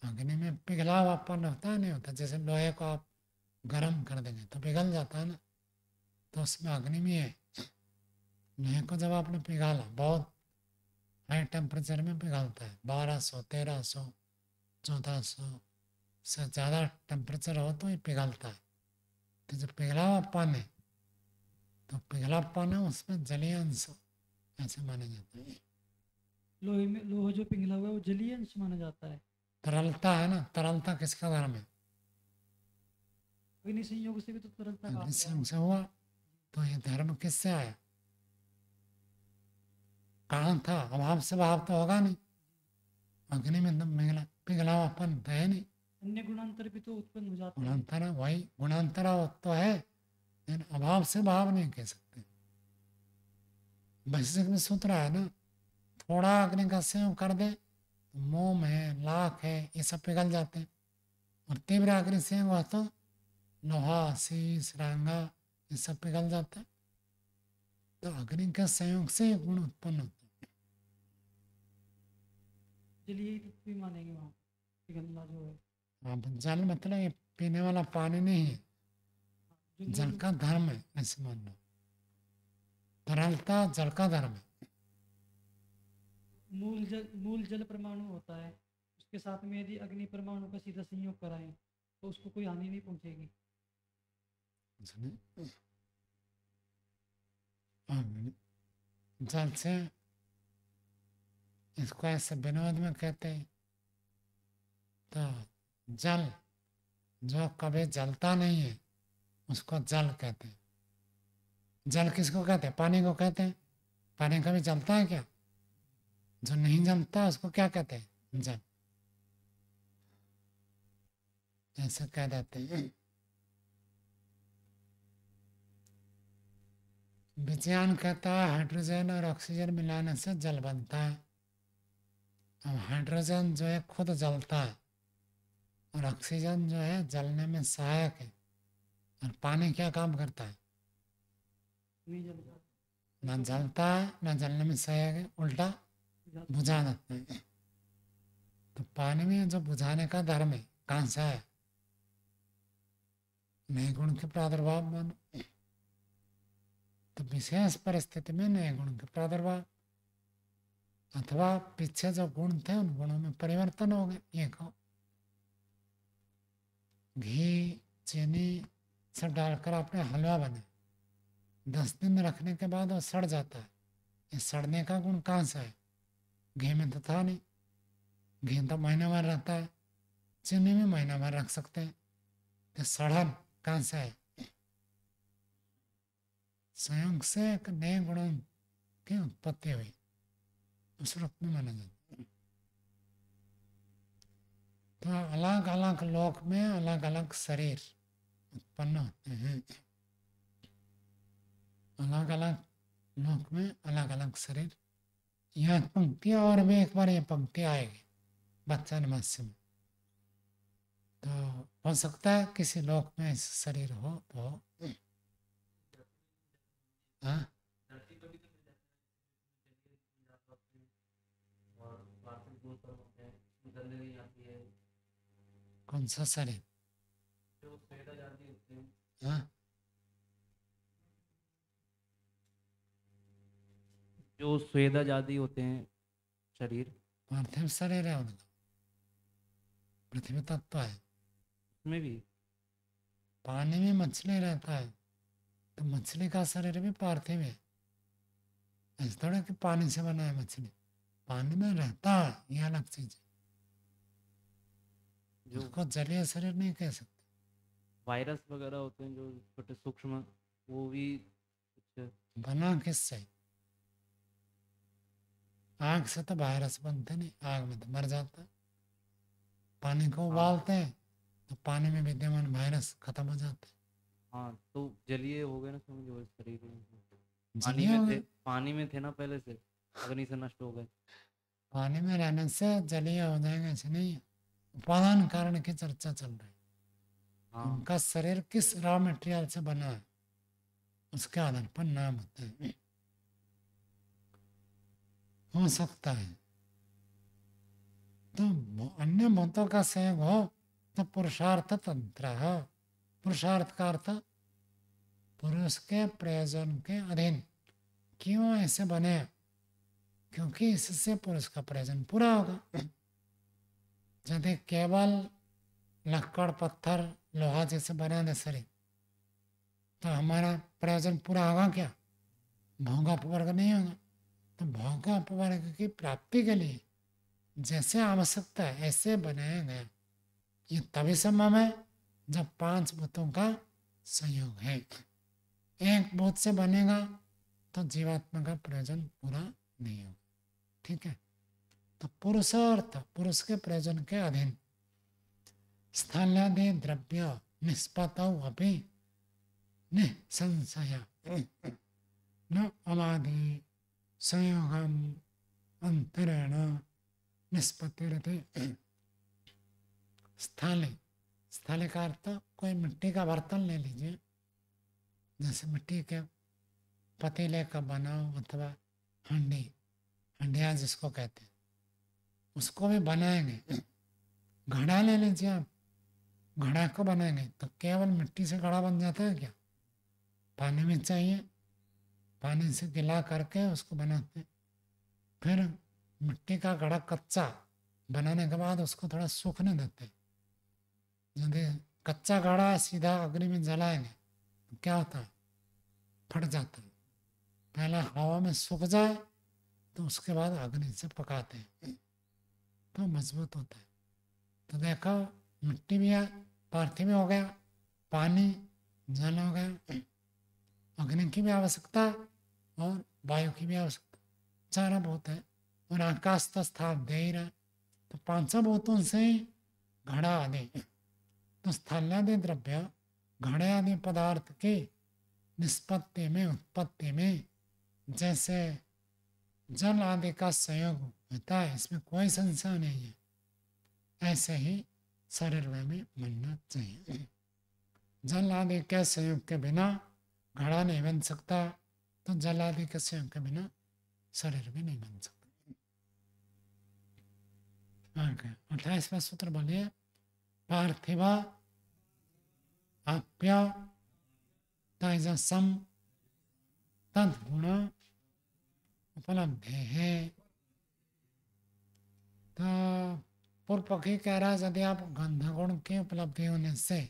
अग्नि में पिघलावापन होता है, नहीं होता? जैसे लोहे को आप गर्म कर देंगे तो पिघल जाता है ना, तो उसमें अग्नि में है। लोहे को जब आपने पिघाला, बहुत हाई टेम्परेचर में पिघलता है, 1200, 1300, 1400 से ज़्यादा टेम्परेचर हो तो ये पिघलता है। तो जब पिघला हुआ पानी, तो पिघला पानी उसमें जलीय अंश ऐसे माना जाता है। लोहे में, लोहा जो पिघला हुआ है वो जलीय अंश माना जाता है। तरलता है ना, तरलता किसका धर्म है? अग्नि संयोग से भी तो तरलता का अग्नि संयोग से हुआ, तो ये धर्म किससे आया? कहाँ था? अभाव से भाव तो होगा नहीं, अग्नि में पिघला पिघला हुआपन तो है नहीं। अन्य गुणांतर भी तो उत्पन्न हो जाते हैं। गुणांतर, वही गुणांतरा तो है, लेकिन अभाव से भाव नहीं कह सकते। वैश्विक में सूत्र है ना, थोड़ा अग्नि का संयोग कर दे तो मोम है, लाख है, ये सब पिघल जाते हैं। और तीव्र अग्नि संयोग हुआ तो लोहा, शीश, रांगा, ये सब पिघल जाता है। तो अग्नि के संयोग से गुण उत्पन्न होता है। जलीय तत्व भी मानेंगे वहाँ पिघलना जो है। अब जल मतलब ये पीने वाला पानी नहीं है, जो जल का धर्म है, ऐसे मान लो। तरलता जल का धर्म है। मूल जल परमाणु होता है, उसके साथ में यदि अग्नि परमाणु का सीधा संयोग कराएं तो उसको कोई हानि नहीं पहुंचेगी। जल से, इसको ऐसे विनोद में कहते हैं, तो जल जो कभी जलता नहीं है उसको जल कहते हैं। जल किसको कहते हैं? पानी को कहते हैं। पानी कभी जलता है क्या? जो नहीं जलता उसको क्या कहते हैं? जल, ऐसे कह देते हैं। विज्ञान कहता है हाइड्रोजन और ऑक्सीजन मिलाने से जल बनता है। अब हाइड्रोजन जो है खुद जलता है और ऑक्सीजन जो है जलने में सहायक है, और पानी क्या काम करता है? नहीं जलता। ना जलता है ना जलने में सहायक है, उल्टा बुझा देता है। तो पानी में जो बुझाने का धर्म है कहाँ से है? नए गुण के प्रादुर्भाव मानो। तो विशेष परिस्थिति में नए गुण के प्रादुर्भाव अथवा पीछे जो गुण थे उन गुणों में परिवर्तन हो गए। ये कहो घी चीनी सब डालकर आपने हलवा बना, 10 दिन रखने के बाद वो सड़ जाता है। ये सड़ने का गुण कहाँ से है? घी में तो था नहीं। घी तो महीना भर रहता है, चीनी में महीना भर रख सकते हैं। तो सड़न कहाँ से है? संयोग से एक नए गुणों की उत्पत्ति हुई, उस रूप में माना जाता है। तो अलग अलग लोक में अलग अलग शरीर उत्पन्न होते हैं। अलग अलग लोक में अलग अलग शरीर। यह पंक्तियाँ और भी एक बार ये पंक्ति आएगी बच्चा नमस्य में। तो हो सकता है किसी लोक में ऐसा शरीर हो तो हाँ कौन सा शरीर? हाँ जो स्वेदज आदि होते हैं शरीर, पार्थिव शरीर है उनका, पृथ्वी तत्व है। उसमें भी पानी में मछली रहता है तो मछली का शरीर भी पार्थिव है। ऐसा थोड़ा कि पानी से बना है मछली, पानी में रहता है, ये अलग चीज है। जो उसको जलीय शरीर नहीं कह सकते। वायरस वगैरह होते हैं जो छोटे सूक्ष्म, वो भी कुछ बना किससे? आग से तो वायरस बनते नहीं, आग में तो मर जाता है। पानी को उबालते हैं तो पानी में विद्यमान वायरस खत्म हो जाते हैं। हाँ, तो जलीय हो गए ना समझो शरीर में। जलीय हो गए। पानी में थे ना पहले से, अग्नि से नष्ट हो गए। पानी में रहने से जलीय हो जाएंगे ऐसे नहीं है। उपादान कारण की चर्चा चल रही है। हाँ, उनका शरीर किस रॉ मटेरियल से बना है उसके आधार पर नाम होते हैं। हो सकता है तो अन्य भूतों का संयोग हो तो पुरुषार्थ तंत्र है। पुरुषार्थ का अर्थ पुरुष के प्रयोजन के अधीन। क्यों ऐसे बने? क्योंकि इससे पुरुष का प्रयोजन पूरा होगा। यदि केवल लक्कड़ पत्थर लोहा जैसे बना दे शरीर तो हमारा प्रयोजन पूरा होगा क्या? भोगापवर्ग नहीं होगा। तो भोगापवर्ग की प्राप्ति के लिए जैसे आवश्यकता है ऐसे बनाया गया। ये तभी संभव है जब 5 भूतों का संयोग है। एक भूत से बनेगा तो जीवात्मा का प्रयोजन पूरा नहीं होगा। ठीक है, तो पुरुषार्थ पुरुष के प्रयोजन के अधीन। स्थलादि द्रव्य निष्पतौ अपि निसंशय न अमादि संयोगम अंतरेण निष्पत्तिरते। स्थाले, स्थाले का अर्थ कोई मिट्टी का बर्तन ले लीजिए, जैसे मिट्टी के पतीले का बनाओ अथवा हंडी, हंडिया जिसको कहते हैं, उसको भी बनाएंगे। घड़ा ले लीजिए आप, घड़ा को बनाएंगे तो केवल मिट्टी से घड़ा बन जाता है क्या? पानी में चाहिए, पानी से गिला करके उसको बनाते हैं। फिर मिट्टी का घड़ा कच्चा बनाने के बाद उसको थोड़ा सूखने देते हैं। यदि कच्चा घड़ा सीधा अग्नि में जलाएंगे तो क्या होता है? फट जाता है। पहले हवा में सूख जाए तो उसके बाद अग्नि से पकाते हैं तो मजबूत होता है। तो देखो मिट्टी भी है, पार्थिव हो गया, पानी जल हो गया, अग्नि की भी आवश्यकता और वायु की भी आवश्यकता, चारों भूत है। और आकाश तो स्थान दे ही रहा, तो 5 भूतों से ही घड़ा आदि। तो स्थलादि द्रव्य घड़े आदि पदार्थ की निष्पत्ति में उत्पत्ति में जैसे जल आदि का संयोग होता है, इसमें कोई संशय नहीं है, ऐसे ही शरीर में भी बनना चाहिए। जल आदि के संयोग के बिना घड़ा नहीं बन सकता, तो जल आदि के संयोग के बिना शरीर भी नहीं बन सकता। ओके 28वां सूत्र बोलिए। पार्थिवा आप्य तेजसम तद्गुण उपलब्धि है। तो पूर्व पक्षी कह रहा है यदि आप गंध गुण की उपलब्धि होने से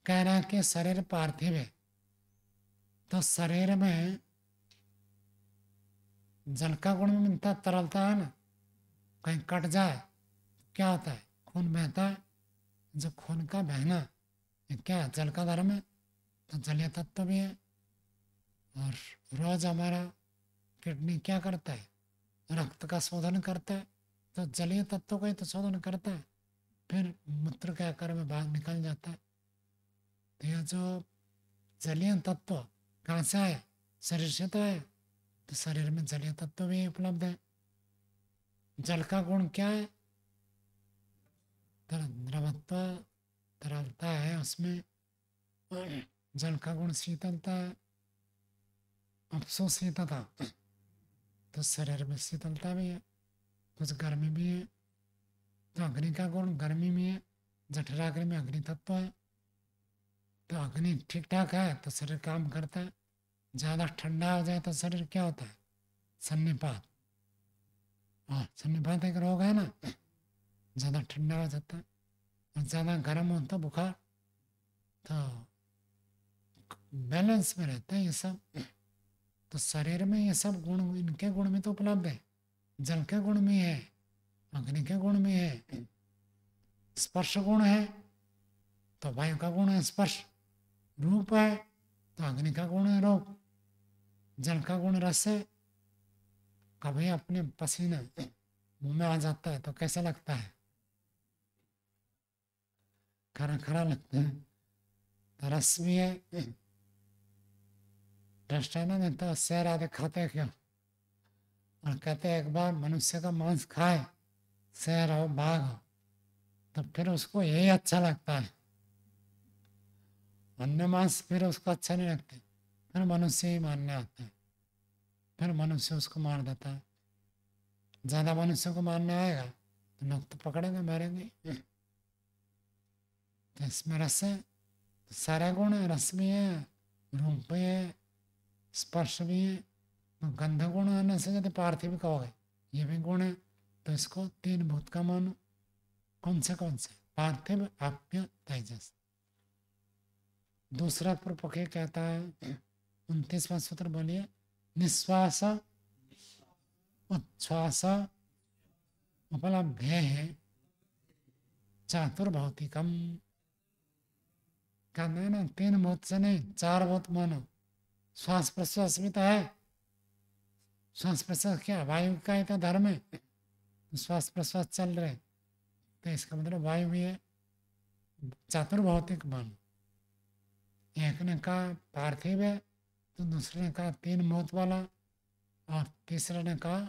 कह रहा है कि शरीर पार्थिव है, तो शरीर में जल का गुण में मिलता तरलता है ना, कहीं कट जाए क्या होता है, खून बहता है। जो खून का बहना ये क्या है, जल का धर्म है, तो जलीय तत्व भी है। और रोज हमारा किडनी क्या करता है, रक्त का शोधन करता है, तो जलीय तत्व का ही तो शोधन करता है, फिर मूत्र के आकार में बाहर निकल जाता है। तो यह जो जलीय तत्व कहाँ से आया, शरीर से तो आया, तो शरीर में जलीय तत्व भी उपलब्ध है। जल का गुण क्या है, द्रवत्व तरलता है उसमें। जल का गुण शीतलता है, अपसो शीतलता, तो शरीर में शीतलता भी है, कुछ गर्मी भी है। तो अग्नि का गुण गर्मी में है, जठराग्नि में अग्नि तत्व है, तो अग्नि ठीक ठाक है तो शरीर काम करता है। ज़्यादा ठंडा हो जाए तो शरीर क्या होता है, सन्निपात। और सन्निपात एक रोग है ना, ज़्यादा ठंडा हो जाता है, और ज़्यादा गर्म हो तो बुखार। तो बैलेंस में रहता है ये सब। तो शरीर में ये सब गुण, इनके गुण में तो उपलब्ध है, जल के गुण में है, अग्नि के गुण में है, स्पर्श गुण है तो वायु का गुण है स्पर्श, रूप है तो अग्नि का गुण है रूप, जल का गुण रस है। कभी अपने पसीने मुंह में आ जाता है तो कैसा लगता है, खरा खरा लगता है, तो रस भी है। टेस्ट है ना, नहीं तो शेर आदि खाते क्यों, और कहते हैं एक बार मनुष्य का मांस खाए, शेर हो बाघ हो, तो फिर उसको यही अच्छा लगता है, अन्य मांस फिर उसको अच्छा नहीं लगता, फिर मनुष्य ही मारने आता है, फिर मनुष्य उसको मार देता है। ज़्यादा मनुष्य को मारने आएगा तो लोग तो पकड़ेंगे मारेंगे। तो इसमें रस है, तो सारे गुण है, रस भी है, रूप भी है, स्पर्श भी है। तो गंध गुण आने से यदि पार्थिव कहोगे ये भी गुण है, तो इसको तीन भूत का मानो। कौन से पार्थिव आप्य तेजस। दूसरा पूर्व पक्षी कहता है 29वां सूत्र बोलिए। निश्वास उच्छ्वास उपलब्धे है चातुर्भौतिकम। कहते हैं ना तीन भूत से नहीं चार भूत मानो। श्वास प्रश्वास भी तो है, श्वास प्रश्वास क्या वायु का ही तो धर्म है, श्वास प्रश्वास चल रहे, तो इसका मतलब वायु भी है। चातुर्भौतिक मानो, एक ने कहा पार्थिव है, तो दूसरे ने कहा तीन भूत वाला, और तीसरे ने कहा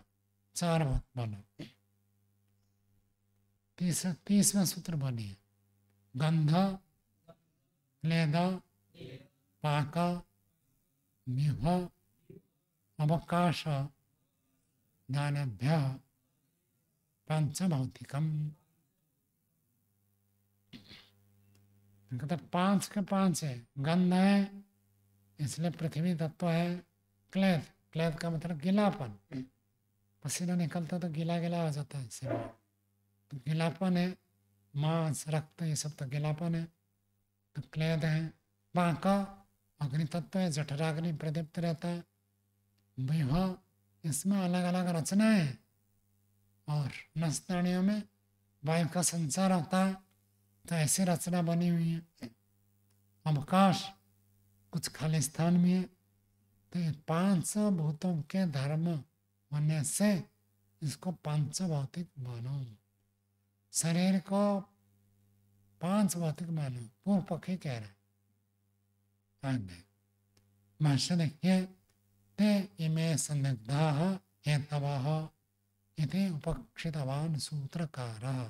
चार भूत वाला। 30वां सूत्र बोलिए। गंध क्लेद पाक व्यूह अवकाश दानभ्य पंचभौतिकम। कहते पांच के पांच है। गंध है इसलिए पृथ्वी तत्व है। क्लेद, क्लेद का मतलब गीलापन, पसीना निकलता तो गीला गीला हो जाता है शरीर, तो गीलापन है। मांस रक्त ये सब तो गीलापन है, तो क्लेद है। पाका अग्नि तत्व है, जठराग्नि प्रदीप्त रहता है। व्यूह इसमें अलग अलग रचनाएं हैं, और नसनाड़ियों में वायु का संचार होता है, तो ऐसी रचना बनी हुई है। अवकाश कुछ खाली स्थान में है, तो ये पांच भूतों के धर्म होने से इसको पांच भौतिक मानो। शरीर को पांच भौतिक मानो, पूर्व पक्षी कह रहा है। आगे भाष्य देखिए। ते इमे संदिग्धाः हेतवः इति उपक्षितवान सूत्रकारः।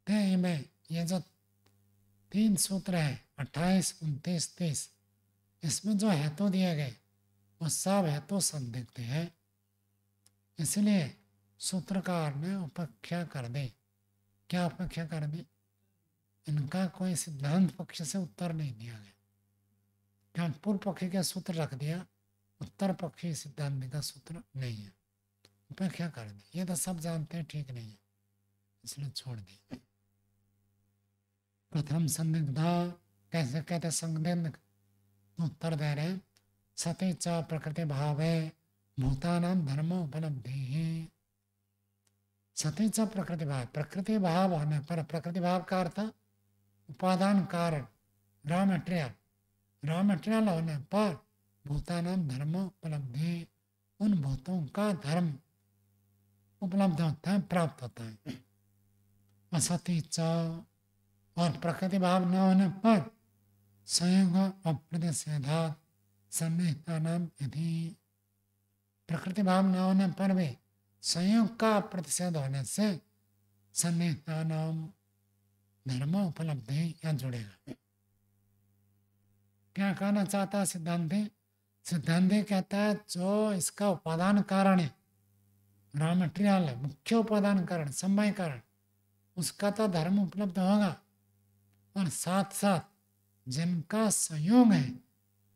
ते इमे, ये जो तीन सूत्र है 28, 29, 30, इसमें जो हेतु दिए गए वो सब हेतु संदिग्ध है। इसलिए सूत्रकार ने उपेक्षा कर दी। क्या उपेक्षा कर दी? इनका कोई सिद्धांत पक्ष से उत्तर नहीं दिया गया। क्या पूर्व पक्षी का सूत्र रख दिया, उत्तर पक्षी सिद्धांत का सूत्र नहीं है, उपेक्षा कर दी। ये तो सब जानते हैं ठीक नहीं है, इसलिए छोड़ दी। प्रथम संदिग्धा कैसे कहते? संदिग्ध उत्तर दे रहे, सती च प्रकृति भावे भूतानां धर्म उपलब्धि। सती च प्रकृति भाव, प्रकृति भाव होने पर, प्रकृति भाव का अर्थ उपादान कारण, रॉ मटेरियल, रॉ मटेरियल होने पर भूतानां धर्म उपलब्धि, उन भूतों का धर्म उपलब्ध होता है, प्राप्त होता है। असती च, और प्रकृति भाव न होने पर संयोग अप्रतिषेधात् सन्निहितानाम यदि, प्रकृति भाव न होने पर भी संयोग का प्रतिषेध होने से सन्निहितानाम धर्म उपलब्धि यहाँ जुड़ेगा। क्या कहना चाहता है सिद्धांति? सिद्धांति कहता है जो इसका उपादान कारण है, रॉ मटेरियल है, मुख्य उपादान कारण, समय कारण, उसका तो धर्म उपलब्ध होगा, और साथ साथ जिनका संयोग है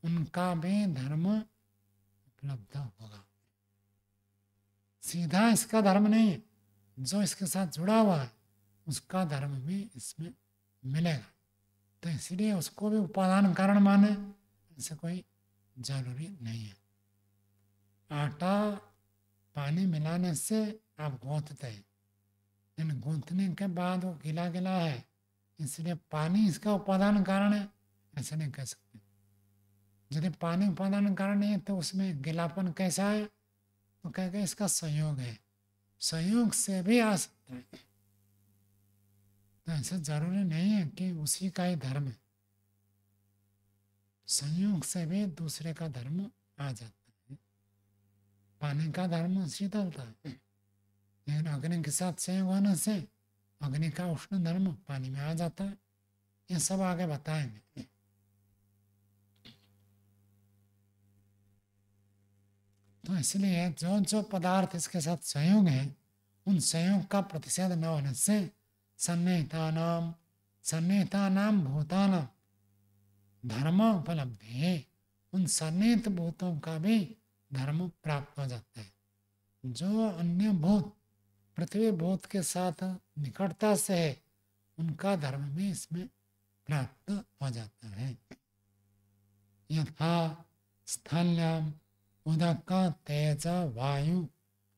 उनका भी धर्म उपलब्ध होगा। सीधा इसका धर्म नहीं है, जो इसके साथ जुड़ा हुआ है उसका धर्म भी इसमें मिलेगा। तो इसलिए उसको भी उपादान कारण माने, ऐसे कोई जरूरी नहीं है। आटा पानी मिलाने से आप गूंथते हैं, लेकिन गूंथने के बाद वो गीला गीला है, इसलिए पानी इसका उपादान कारण है, ऐसे नहीं कह सकते। यदि पानी उपादान कारण नहीं है तो उसमें गीलापन कैसा है? तो कहेगा इसका संयोग है, संयोग से भी आ सकता है। तो ऐसा जरूरी नहीं है कि उसी का ही धर्म है, संयोग से भी दूसरे का धर्म आ जाता है। पानी का धर्म शीतलता है, लेकिन अग्नि के साथ संयोग होने से अग्नि का उष्ण धर्म पानी में आ जाता है। ये सब आगे बताएंगे। तो इसलिए जो जो पदार्थ इसके साथ संयोग है, उन संयोग का प्रतिषेध न होने से सन्निहितानाम भूतानाम धर्म उपलब्धि है, उन सन्निहित भूतों का भी धर्म प्राप्त हो जाता है। जो अन्य भूत पृथ्वी भूत के साथ निकटता से है, उनका धर्म भी इसमें प्राप्त हो जाता है। यथा स्थल्याम उदक तेज वायु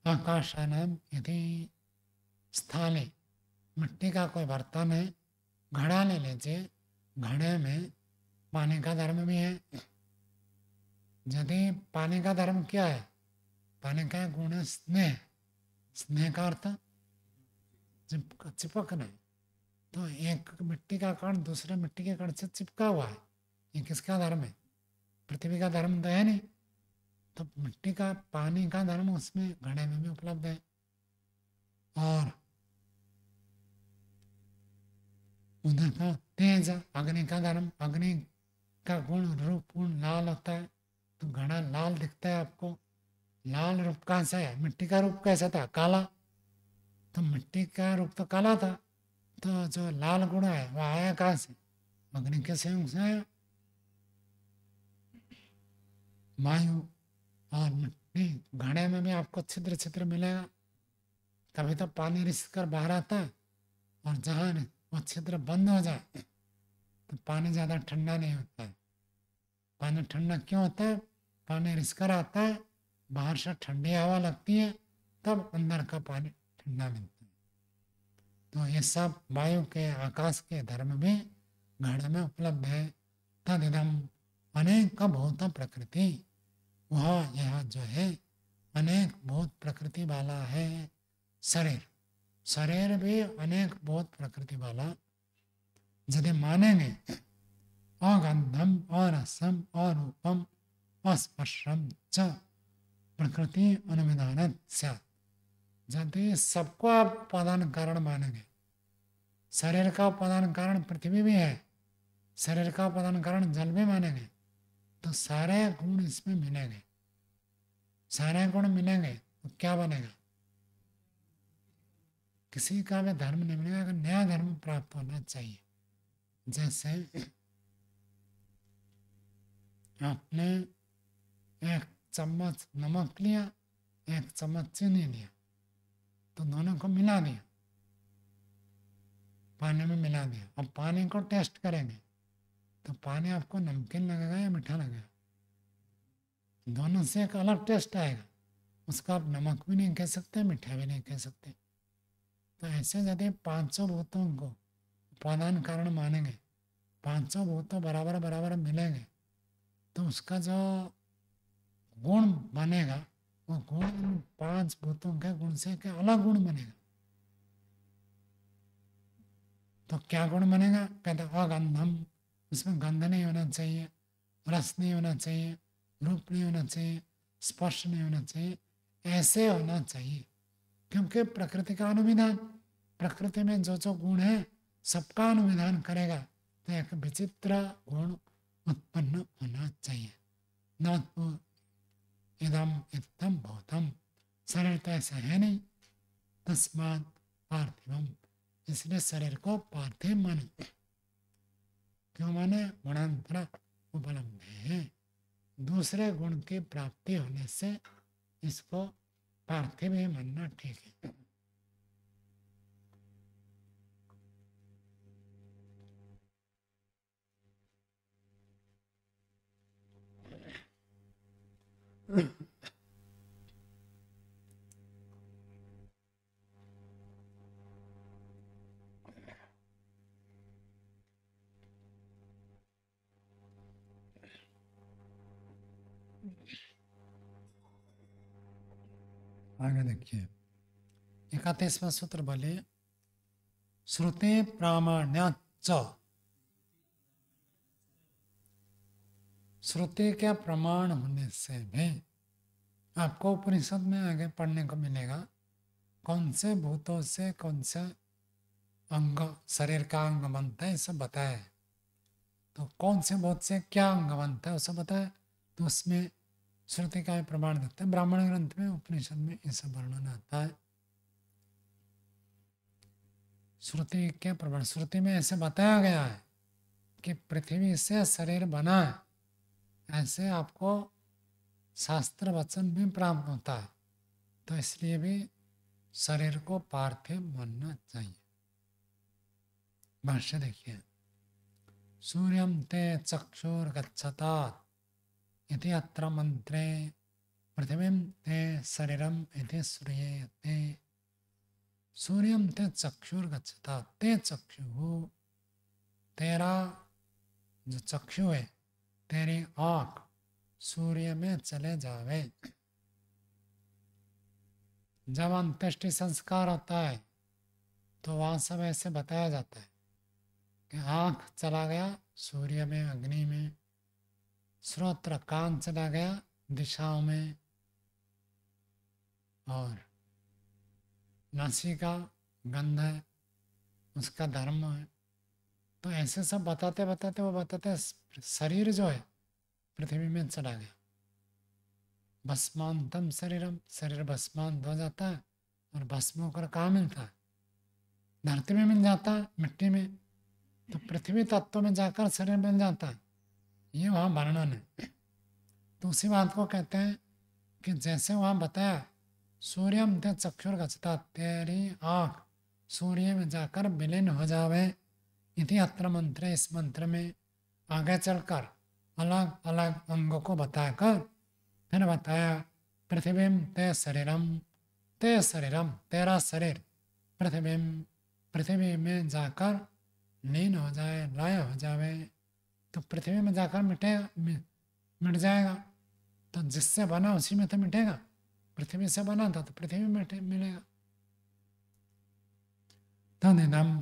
आकाशानाम यदि, स्थाले मिट्टी का कोई बर्तन है, घड़ा ले लीजिए, घड़े में पानी का धर्म भी है। यदि पानी का धर्म क्या है? पानी का गुण है स्नेह, स्नेह का अर्थ चिपकना। तो एक मिट्टी का कण दूसरे मिट्टी के कण से चिपका हुआ है, ये किसका धर्म है? पृथ्वी का धर्म तो है नहीं। तो मिट्टी का पानी का धर्म उसमें घड़े में भी उपलब्ध है। और उधर का तेज, अग्नि का धर्म, अग्नि का गुण रूप गुण लाल होता है, तो घड़ा लाल दिखता है आपको। लाल रूप कहाँ से है? मिट्टी का रूप कैसा था? काला। तो मिट्टी का रूप तो काला था, तो जो लाल गुण है वह आया कहाँ से? अग्नि के संयोग से आया। वायु और मिट्टी, घड़े में भी आपको छिद्र छिद्र मिलेगा, तभी तो पानी रिस कर बाहर आता है। और जहाँ वो छिद्र बंद हो जाए तो पानी ज़्यादा ठंडा नहीं होता है। पानी ठंडा क्यों होता है? पानी रिस कर आता है, बाहर से ठंडी हवा लगती है, तब अंदर का पानी ठंडा मिलता है। तो ये सब वायु के, आकाश के धर्म भी घड़े में उपलब्ध है। तदिदम अनेक भूत प्रकृति, वह यह जो है अनेक भूत प्रकृति वाला है। शरीर, शरीर भी अनेक भूत प्रकृति वाला यदि मानेंगे, अगंधम अरसम अरूपम अस्पर्शम च प्रकृति अनुविधान स्यात्, यदि सबको आप उपादान कारण मानेंगे, शरीर का उपादान कारण पृथ्वी भी है, शरीर का उपादान कारण जल भी मानेंगे, तो सारे गुण इसमें मिलेंगे। सारे गुण मिलेंगे तो क्या बनेगा? किसी का भी धर्म नहीं मिलेगा, अगर नया धर्म प्राप्त होना चाहिए। जैसे आपने 1 चम्मच नमक लिया, 1 चम्मच चीनी लिया, तो दोनों को मिला दिया, पानी में मिला दिया। अब पानी को टेस्ट करेंगे तो पानी आपको नमकीन लगेगा या मीठा लगेगा? दोनों से एक अलग टेस्ट आएगा। उसका आप नमक भी नहीं कह सकते, मीठा भी नहीं कह सकते। तो ऐसे यदि 500 भूतों को उपादान कारण मानेंगे, 500 भूतों बराबर बराबर मिलेंगे, तो उसका जो गुण बनेगा वो गुण 5 भूतों के गुण से क्या अलग गुण बनेगा। तो क्या गुण बनेगा? कहते अगंधम, उसमें गंध नहीं होना चाहिए, रस नहीं होना चाहिए, रूप नहीं होना चाहिए, स्पर्श नहीं होना चाहिए, ऐसे होना चाहिए। क्योंकि प्रकृति का अनुविधान, प्रकृति में जो जो गुण है सबका अनुविधान करेगा, तो एक विचित्र गुण उत्पन्न होना चाहिए। न तो इदम इत्थम भूतम, शरीर तो ऐसा है नहीं, तस्मात् पार्थिवम, इसलिए शरीर को पार्थिव माने। क्यों माने? गुणांतर उपलब्ध है, दूसरे गुण की प्राप्ति होने से इसको पार्थिव ही मानना ठीक है। आगे देखिए 31वां सूत्र बोलिए, श्रुति प्रामाण्याच्च, श्रुति का प्रमाण होने से भी आपको उपनिषद में आगे पढ़ने को मिलेगा कौन से भूतों से कौन से अंग शरीर का अंग बनता है, सब बताया है। तो कौन से भूत से क्या अंग बनता है वो सब बताया, तो उसमें श्रुति का प्रमाण देते हैं। ब्राह्मण ग्रंथ में उपनिषद में ये सब वर्णन आता है। श्रुति के प्रमाण, श्रुति में ऐसे बताया गया है कि पृथ्वी से शरीर बना है, ऐसे आपको शास्त्र वचन भी प्राप्त होता है। तो इसलिए भी शरीर को पार्थिव मानना चाहिए। भाष्य देखिए, सूर्यम ते चक्षुर्गच्छतात् इति अत्र मंत्रे पृथ्वीं ते शरीरम इति श्रूयते। सूर्यम ते चक्षुर्गच्छतात्, ते चक्षु, तेरा जो चक्षु है, तेरी आँख सूर्य में चले जावे। जब अंत्येष्टि संस्कार होता है तो वहाँ सब ऐसे बताया जाता है कि आँख चला गया सूर्य में, अग्नि में, श्रोत्र कान चला गया दिशाओं में, और नासिका गंध है उसका धर्म है। तो ऐसे सब बताते बताते वो बताते शरीर जो है पृथ्वी में चला गया। भस्मांतम शरीरम, शरीर भस्मांत हो जाता है, और भस्म होकर कहाँ मिलता है? धरती में मिल जाता है, मिट्टी में। तो पृथ्वी तत्व में जाकर शरीर मिल जाता है, ये वहाँ वर्णन है। तो उसी बात को कहते हैं कि जैसे वहाँ बताया सूर्यम ते चक्षुर्गच्छता, तेरी आँख सूर्य में जाकर विलीन हो जावे। इति अत्र मंत्र, इस मंत्र में आगे चलकर अलग अलग अंगों को बताकर फिर बताया पृथ्वीम ते शरीरम, ते शरीरम तेरा शरीर पृथ्वीम, पृथ्वी में जाकर लीन हो जाए, लय हो जावे। तो पृथ्वी में जाकर मिट जाएगा। तो जिससे बना उसी में तो मिटेगा, पृथ्वी से बना था तो पृथ्वी में मिलेगा। तदिदं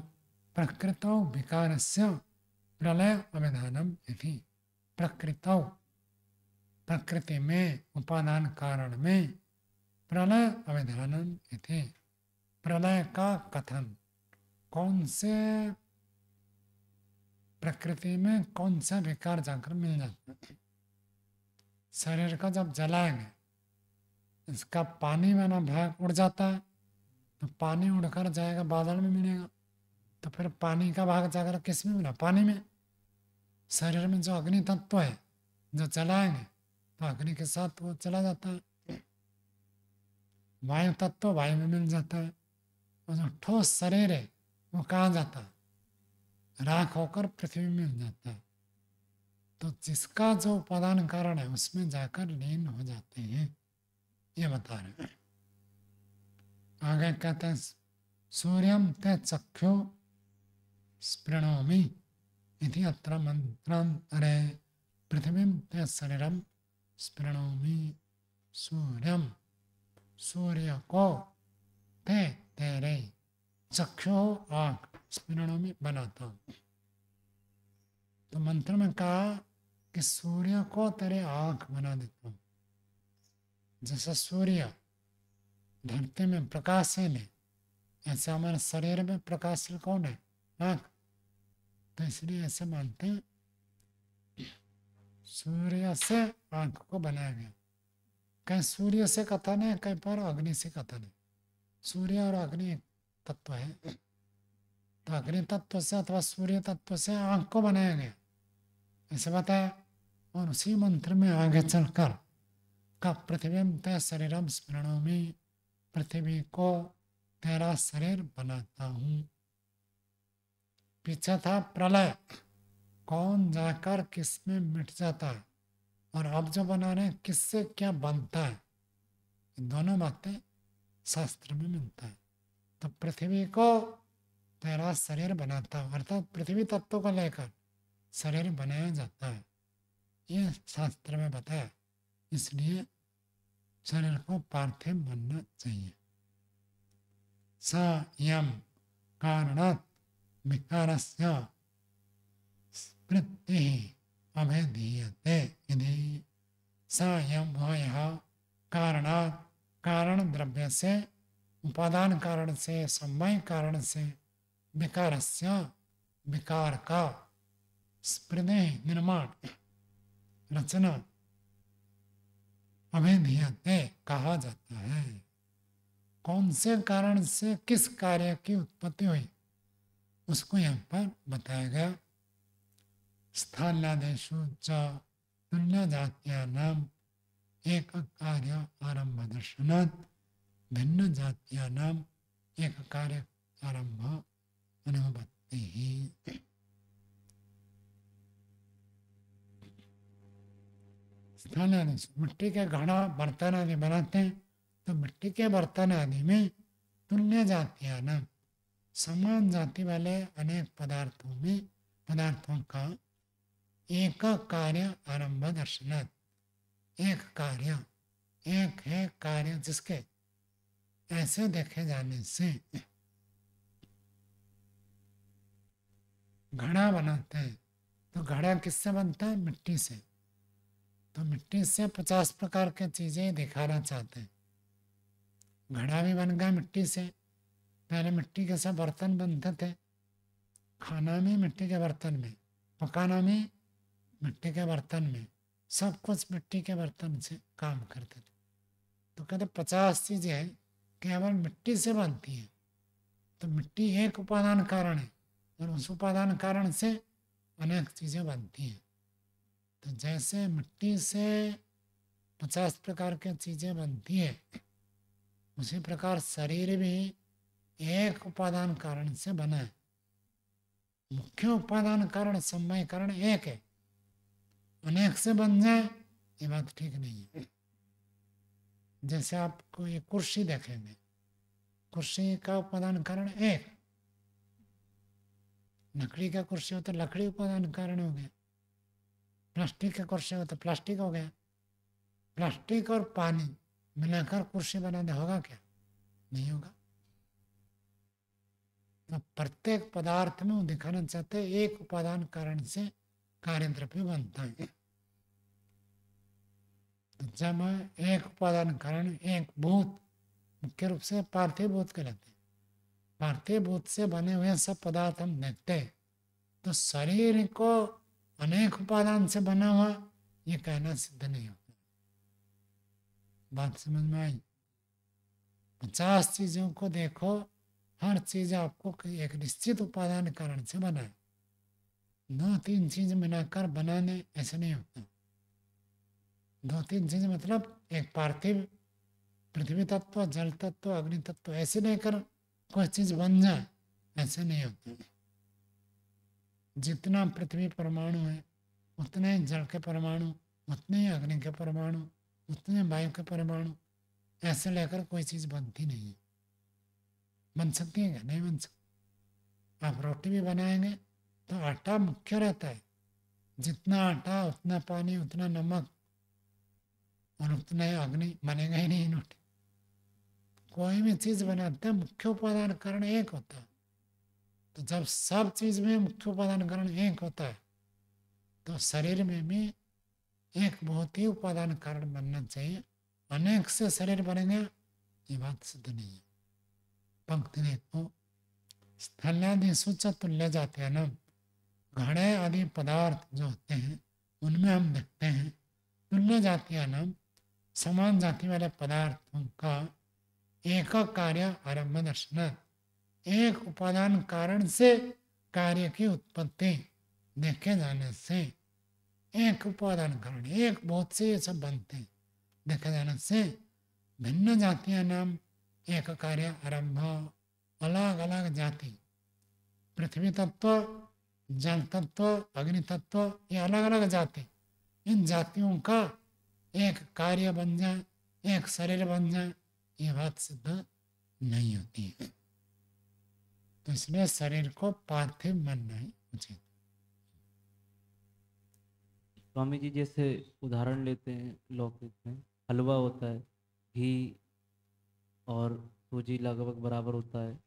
प्रकृतौ विकारस्य प्रलय अविधानम इति, प्रकृतौ प्रकृति में, उपादान कारण में, प्रलय अविधानम इति, प्रलय का कथन, कौन से प्रकृति में कौन सा विकार जाकर मिल जाता है। शरीर का जब जलाएंगे इसका पानी वाला भाग उड़ जाता है, तो पानी उड़कर जाएगा बादल में मिलेगा, तो फिर पानी का भाग जाकर किस में मिला? पानी में। शरीर में जो अग्नि तत्व है जो चलाएंगे तो अग्नि के साथ वो चला जाता है। वायु तत्व वायु में मिल जाता है। और जो ठोस शरीर है वो कहाँ जाता है? राख होकर पृथ्वी में मिल जाता है। तो जिसका जो उपादान कारण है उसमें जाकर लीन हो जाते हैं, ये बता रहे हैं। आगे कहते हैं सूर्यम ते चक्षु स्पृणोमि इति अत्र मंत्रं अरे पृथ्वीं ते शरीरम स्पृणोमि। सूर्यम सूर्य को ते तेरे चक्षु आँख स्मरणों बनाता हूँ। तो मंत्र में कहा कि सूर्य को तेरे आँख बना देता हूँ। जैसे सूर्य धरती में प्रकाशशील है, ऐसे हमारे शरीर में प्रकाशशील कौन है? आँख। तो इसलिए ऐसे मानते हैं सूर्य से आँख को बनाया गया। कहीं सूर्य से कथन है, कहीं पर अग्नि से कथन है। सूर्य और अग्नि एक तत्व है, तो अग्नि तत्व से अथवा सूर्य तत्व से आँख को बनाया गया, ऐसे बताया। और उसी मंत्र में आगे चलकर का पृथ्वी ते शरीरम स्मरणोमि, पृथ्वी को तेरा शरीर बनाता हूँ। पीछे था प्रलय, कौन जाकर किस में मिट जाता है, और अब जो बना रहे किससे क्या बनता है, दोनों बातें शास्त्र में मिलता है। तो पृथ्वी को तेरा शरीर बनाता है, अर्थात पृथ्वी तत्व को लेकर शरीर बनाया जाता है, ये शास्त्र में बताया। इसलिए शरीर को पार्थिव मानना चाहिए। स यम कारणात् विकारस्य स्मृतिः अभेदीयते यदि स यम वह कारणात् कारण द्रव्य से, उपादान कारण से, समय कारण से, विकारस्य विकार का, स्मृति निर्माण रचना, अभेदीयते कहा जाता है। कौन से कारण से किस कार्य की उत्पत्ति हुई उसको यहाँ पर बताया गया। स्थानादेशु च तुल्य जात्यानाम एक कार्य आरंभ दर्शनात् भिन्न जात्यानाम एक कार्य आरंभ अनुपत्ति ही। स्थानादेशु मिट्टी के घड़ा बर्तन आदि बनाते हैं, तो मिट्टी के बर्तन आदि में तुल्य जात्यानाम समान जाति वाले अनेक पदार्थों में, पदार्थों का एक कार्य आरंभ दर्शनात्, एक कार्य, एक है कार्य जिसके ऐसे देखे जाने से। घड़ा बनाते हैं तो घड़ा किससे बनता है? मिट्टी से। तो मिट्टी से 50 प्रकार की चीजें दिखाना चाहते हैं। घड़ा भी बन गया मिट्टी से। पहले मिट्टी के सब बर्तन बनते थे, खाना भी मिट्टी के बर्तन में, पकाना भी मिट्टी के बर्तन में, सब कुछ मिट्टी के बर्तन से काम करते थे। तो कहते 50 चीजें केवल मिट्टी से बनती हैं। तो मिट्टी एक उपादान कारण है और उस उपादान कारण से अनेक चीजें बनती हैं। तो जैसे मिट्टी से 50 प्रकार की चीजें बनती है, उसी प्रकार शरीर भी एक उपादान कारण से बना है। मुख्य उपादान कारण समय कारण एक है, अनेक से बन जाए ये बात ठीक नहीं है। जैसे आपको ये कुर्सी देखेंगे, कुर्सी का उपादान कारण एक, लकड़ी का कुर्सी हो तो लकड़ी उपादान कारण हो गया, प्लास्टिक का कुर्सी हो तो प्लास्टिक हो गया। प्लास्टिक और पानी मिलाकर कुर्सी बनाने होगा क्या? नहीं होगा। तो प्रत्येक पदार्थ में वो दिखाना चाहते हैं एक उपादान कारण से कार्य द्रव्य बनता है। तो जब एक उपादान कारण एक भूत, मुख्य रूप से पार्थिव भूत कहलाते हैं, पार्थिव भूत से बने हुए सब पदार्थ हम देखते हैं। तो शरीर को अनेक उपादान से बना हुआ ये कहना सिद्ध नहीं होता। बात समझ में आई? 50 चीजों को देखो, हर चीज आपको एक निश्चित उपादान कारण से बना है। 2-3 चीज मिलाकर बनाने ऐसे नहीं होता। 2-3 चीज मतलब एक पार्थिव पृथ्वी तत्व, जल तत्व, अग्नि तत्व ऐसे लेकर कोई चीज बन जाए, ऐसे नहीं होता। जितना पृथ्वी परमाणु है उतने ही जल के परमाणु, उतने ही अग्नि के परमाणु, उतने वायु के परमाणु, ऐसे लेकर कोई चीज बनती नहीं है। बन सकती है क्या? नहीं बन सकती। आप रोटी भी बनाएंगे तो आटा मुख्य रहता है। जितना आटा उतना पानी, उतना नमक और उतना ही अग्नि, बनेगा ही नहीं रोटी। कोई भी चीज बनाते हैं मुख्य उपादान कारण एक होता है। तो जब सब चीज में मुख्य उपादान कारण एक होता है तो शरीर में भी एक बहुत ही उपादान कारण बनना चाहिए। अनेक से शरीर बनेगा, ये बात सिद्ध नहीं है। पंक्ति देखो, स्थल्यादिषु च तुल्य जात्यानां, घड़े आदि पदार्थ जो होते हैं उनमें हम देखते हैं तुल्य जात्यानां, समान जाति वाले पदार्थों का एक कार्य आरंभ दर्शन, एक उपादान कारण से कार्य की उत्पत्ति देखे जाने से, एक उपादान कारण, एक बहुत से ये सब बनते हैं देखे जाने से, भिन्न जातियां नाम एक कार्य आरंभ, अलग अलग जाति, पृथ्वी तत्व, जल तत्व, अग्नि तत्व, ये अलग अलग जाति, इन जातियों का एक कार्य बन जाए, एक शरीर बन जाए, ये बात सिद्ध नहीं होती है। तो इसलिए शरीर को पार्थिव मानना ही उचित। स्वामी जी जैसे उदाहरण लेते हैं लौकिक में, हलवा होता है, घी और सूजी लगभग बराबर होता है,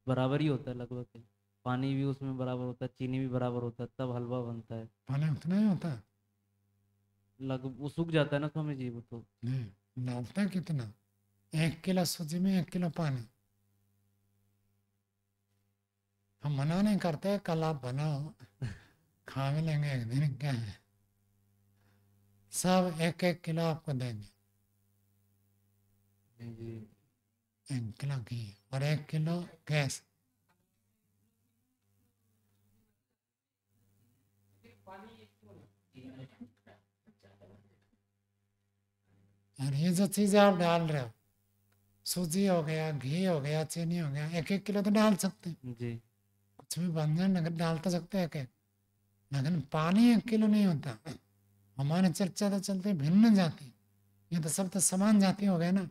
बराबर ही होता है लगभग, पानी भी उसमें बराबर होता है, चीनी भी बराबर होता है, तब हलवा बनता है। पानी उतना ही होता है? लगभग वो सूख जाता है ना स्वामी जी, वो तो नहीं, डालता कितना? 1 किलो सूजी में 1 किलो पानी। हम मना नहीं करते, कल आप बनाओ, खा भी लेंगे एक दिन, क्या है, सब 1-1 किलो आपको देंगे। जी 1 किलो घी और 1 किलो गैस। और ये जो चीज़ आप डाल रहे हो, सूजी हो गया, घी हो गया, चीनी हो गया, 1-1 किलो तो डाल सकते हैं। जी कुछ भी बन जाए नगर डाल तो सकते हैं 1-1, लेकिन पानी 1 किलो नहीं होता। हमारे चर्चा तो चलते भिन्न जाति, ये तो सब तो समान जाति हो गए ना।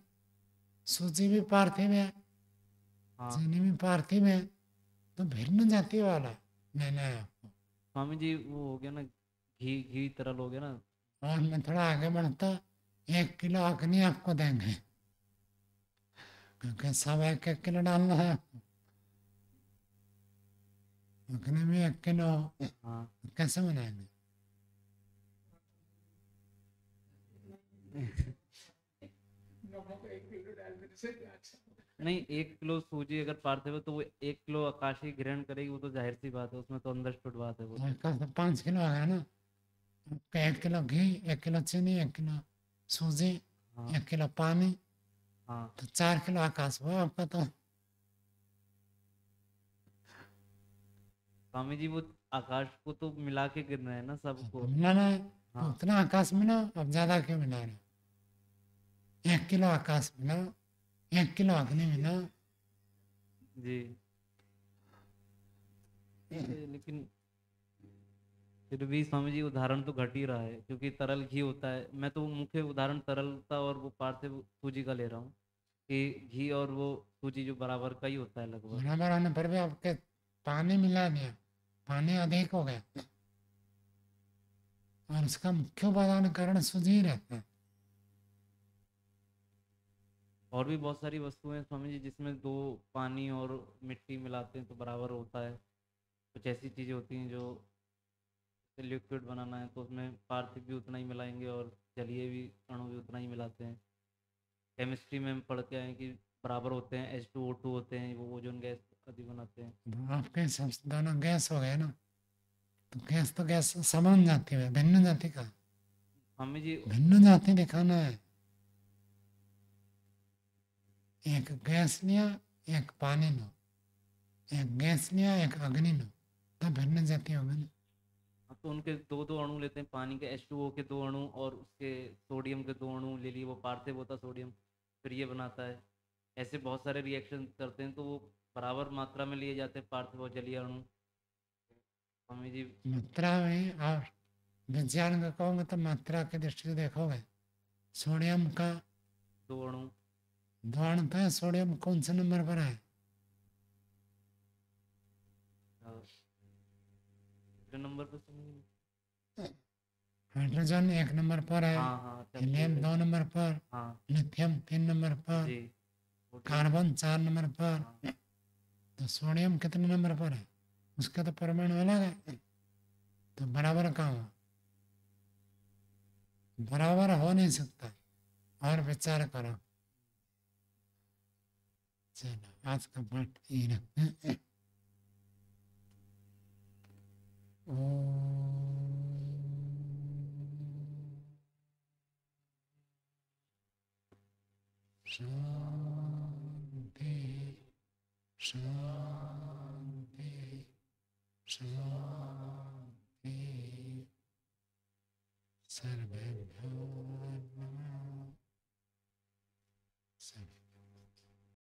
सूजी भी पार्थिव है, हाँ चीनी भी पार्थिव है, तो भिन्न जाति वाला लेना है आपको। स्वामी जी, वो हो गया ना, घी घी तरल हो गया ना। और मैं थोड़ा आगे बढ़ता, 1 किलो अग्नि आपको देंगे, क्योंकि सब 1-1 किलो डालना है आपको। अग्नि में 1 किलो, हाँ कैसे बनाएंगे? नहीं, 1 किलो सूजी अगर पार्थिव है तो वो 1 किलो आकाशी ग्रहण करेगी, वो तो जाहिर सी बात है, उसमें तो अंडरस्टूड बात है वो। 5 किलो आ गया ना। 1 किलो घी, 1 किलो चीनी, 1 किलो सूजी, हाँ 1 किलो पानी, हाँ तो 4 किलो आकाश हुआ आपका। तो स्वामी जी, वो आकाश को तो मिला के गिरना है ना सबको। मिलाना है तो हाँ उतना आकाश मिलाओ, अब ज्यादा क्यों मिला रहे हो? 1 किलो आकाश मिलाओ, 1 किलो अग्नि मिलाओ। जी लेकिन फिर भी स्वामी जी उदाहरण तो घट ही रहा है, क्योंकि तरल घी होता है। मैं तो मुख्य उदाहरण तरलता और वो पार्थिव सूजी का ले रहा हूँ कि घी और वो सूजी जो बराबर का ही होता है लगभग। बराबर आने पर भी आपके पानी मिला दिया, पानी अधिक हो गया, और उसका मुख्य उपादान कारण सूजी ही रहता है। और भी बहुत सारी वस्तुएं हैं स्वामी जी जिसमें दो पानी और मिट्टी मिलाते हैं तो बराबर होता है। कुछ ऐसी चीज़ें होती हैं जो लिक्विड बनाना है तो उसमें पार्थिव भी उतना ही मिलाएंगे और जलीय भी अणु भी उतना ही मिलाते हैं। केमिस्ट्री में हम पढ़ के आए हैं कि बराबर होते हैं, H2O2 होते हैं, वो ओजोन गैस आदि बनाते हैं। तो आपके हिसाब से दोनों गैस हो गए ना, तो गैस समान जाति है, भिन्न जाति का, स्वामी जी भिन्न जाति दिखाना है। एक गैस लिया, एक पानी लो, एक गैस लिया, एक अग्नि लो, तब भिन्न जाति होगा ना। हाँ, तो उनके दो दो अणु लेते हैं, पानी के H2O के दो अणु और उसके सोडियम के दो अणु ले लिए, वो पार्थिव होता सोडियम, फिर ये बनाता है। ऐसे बहुत सारे रिएक्शन करते हैं तो वो बराबर मात्रा में लिए जाते हैं पार्थिव और जलीय अणु। स्वामी जी मात्रा में और विज्ञान का कहोगे तो मात्रा की दृष्टि से देखोगे, सोडियम का दो अणु 2 अणु था, सोडियम कौन से नंबर पर है? नंबर पर स्वामी जी। हाइड्रोजन 1 नंबर पर है, हाँ हाँ अच्छा, हीलियम 2 नंबर पर, हाँ लिथियम 3 नंबर पर, जी वो ठीक। कार्बन 4 नंबर पर, हाँ, तो सोडियम कितने नंबर पर है? उसका तो परमाणु अलग है, तो बराबर कहाँ हो? बराबर हो नहीं सकता। और विचार करो। चलो आज का पाठ यही रखते हैं। शांति शांति शांति। सर्वेभ्यो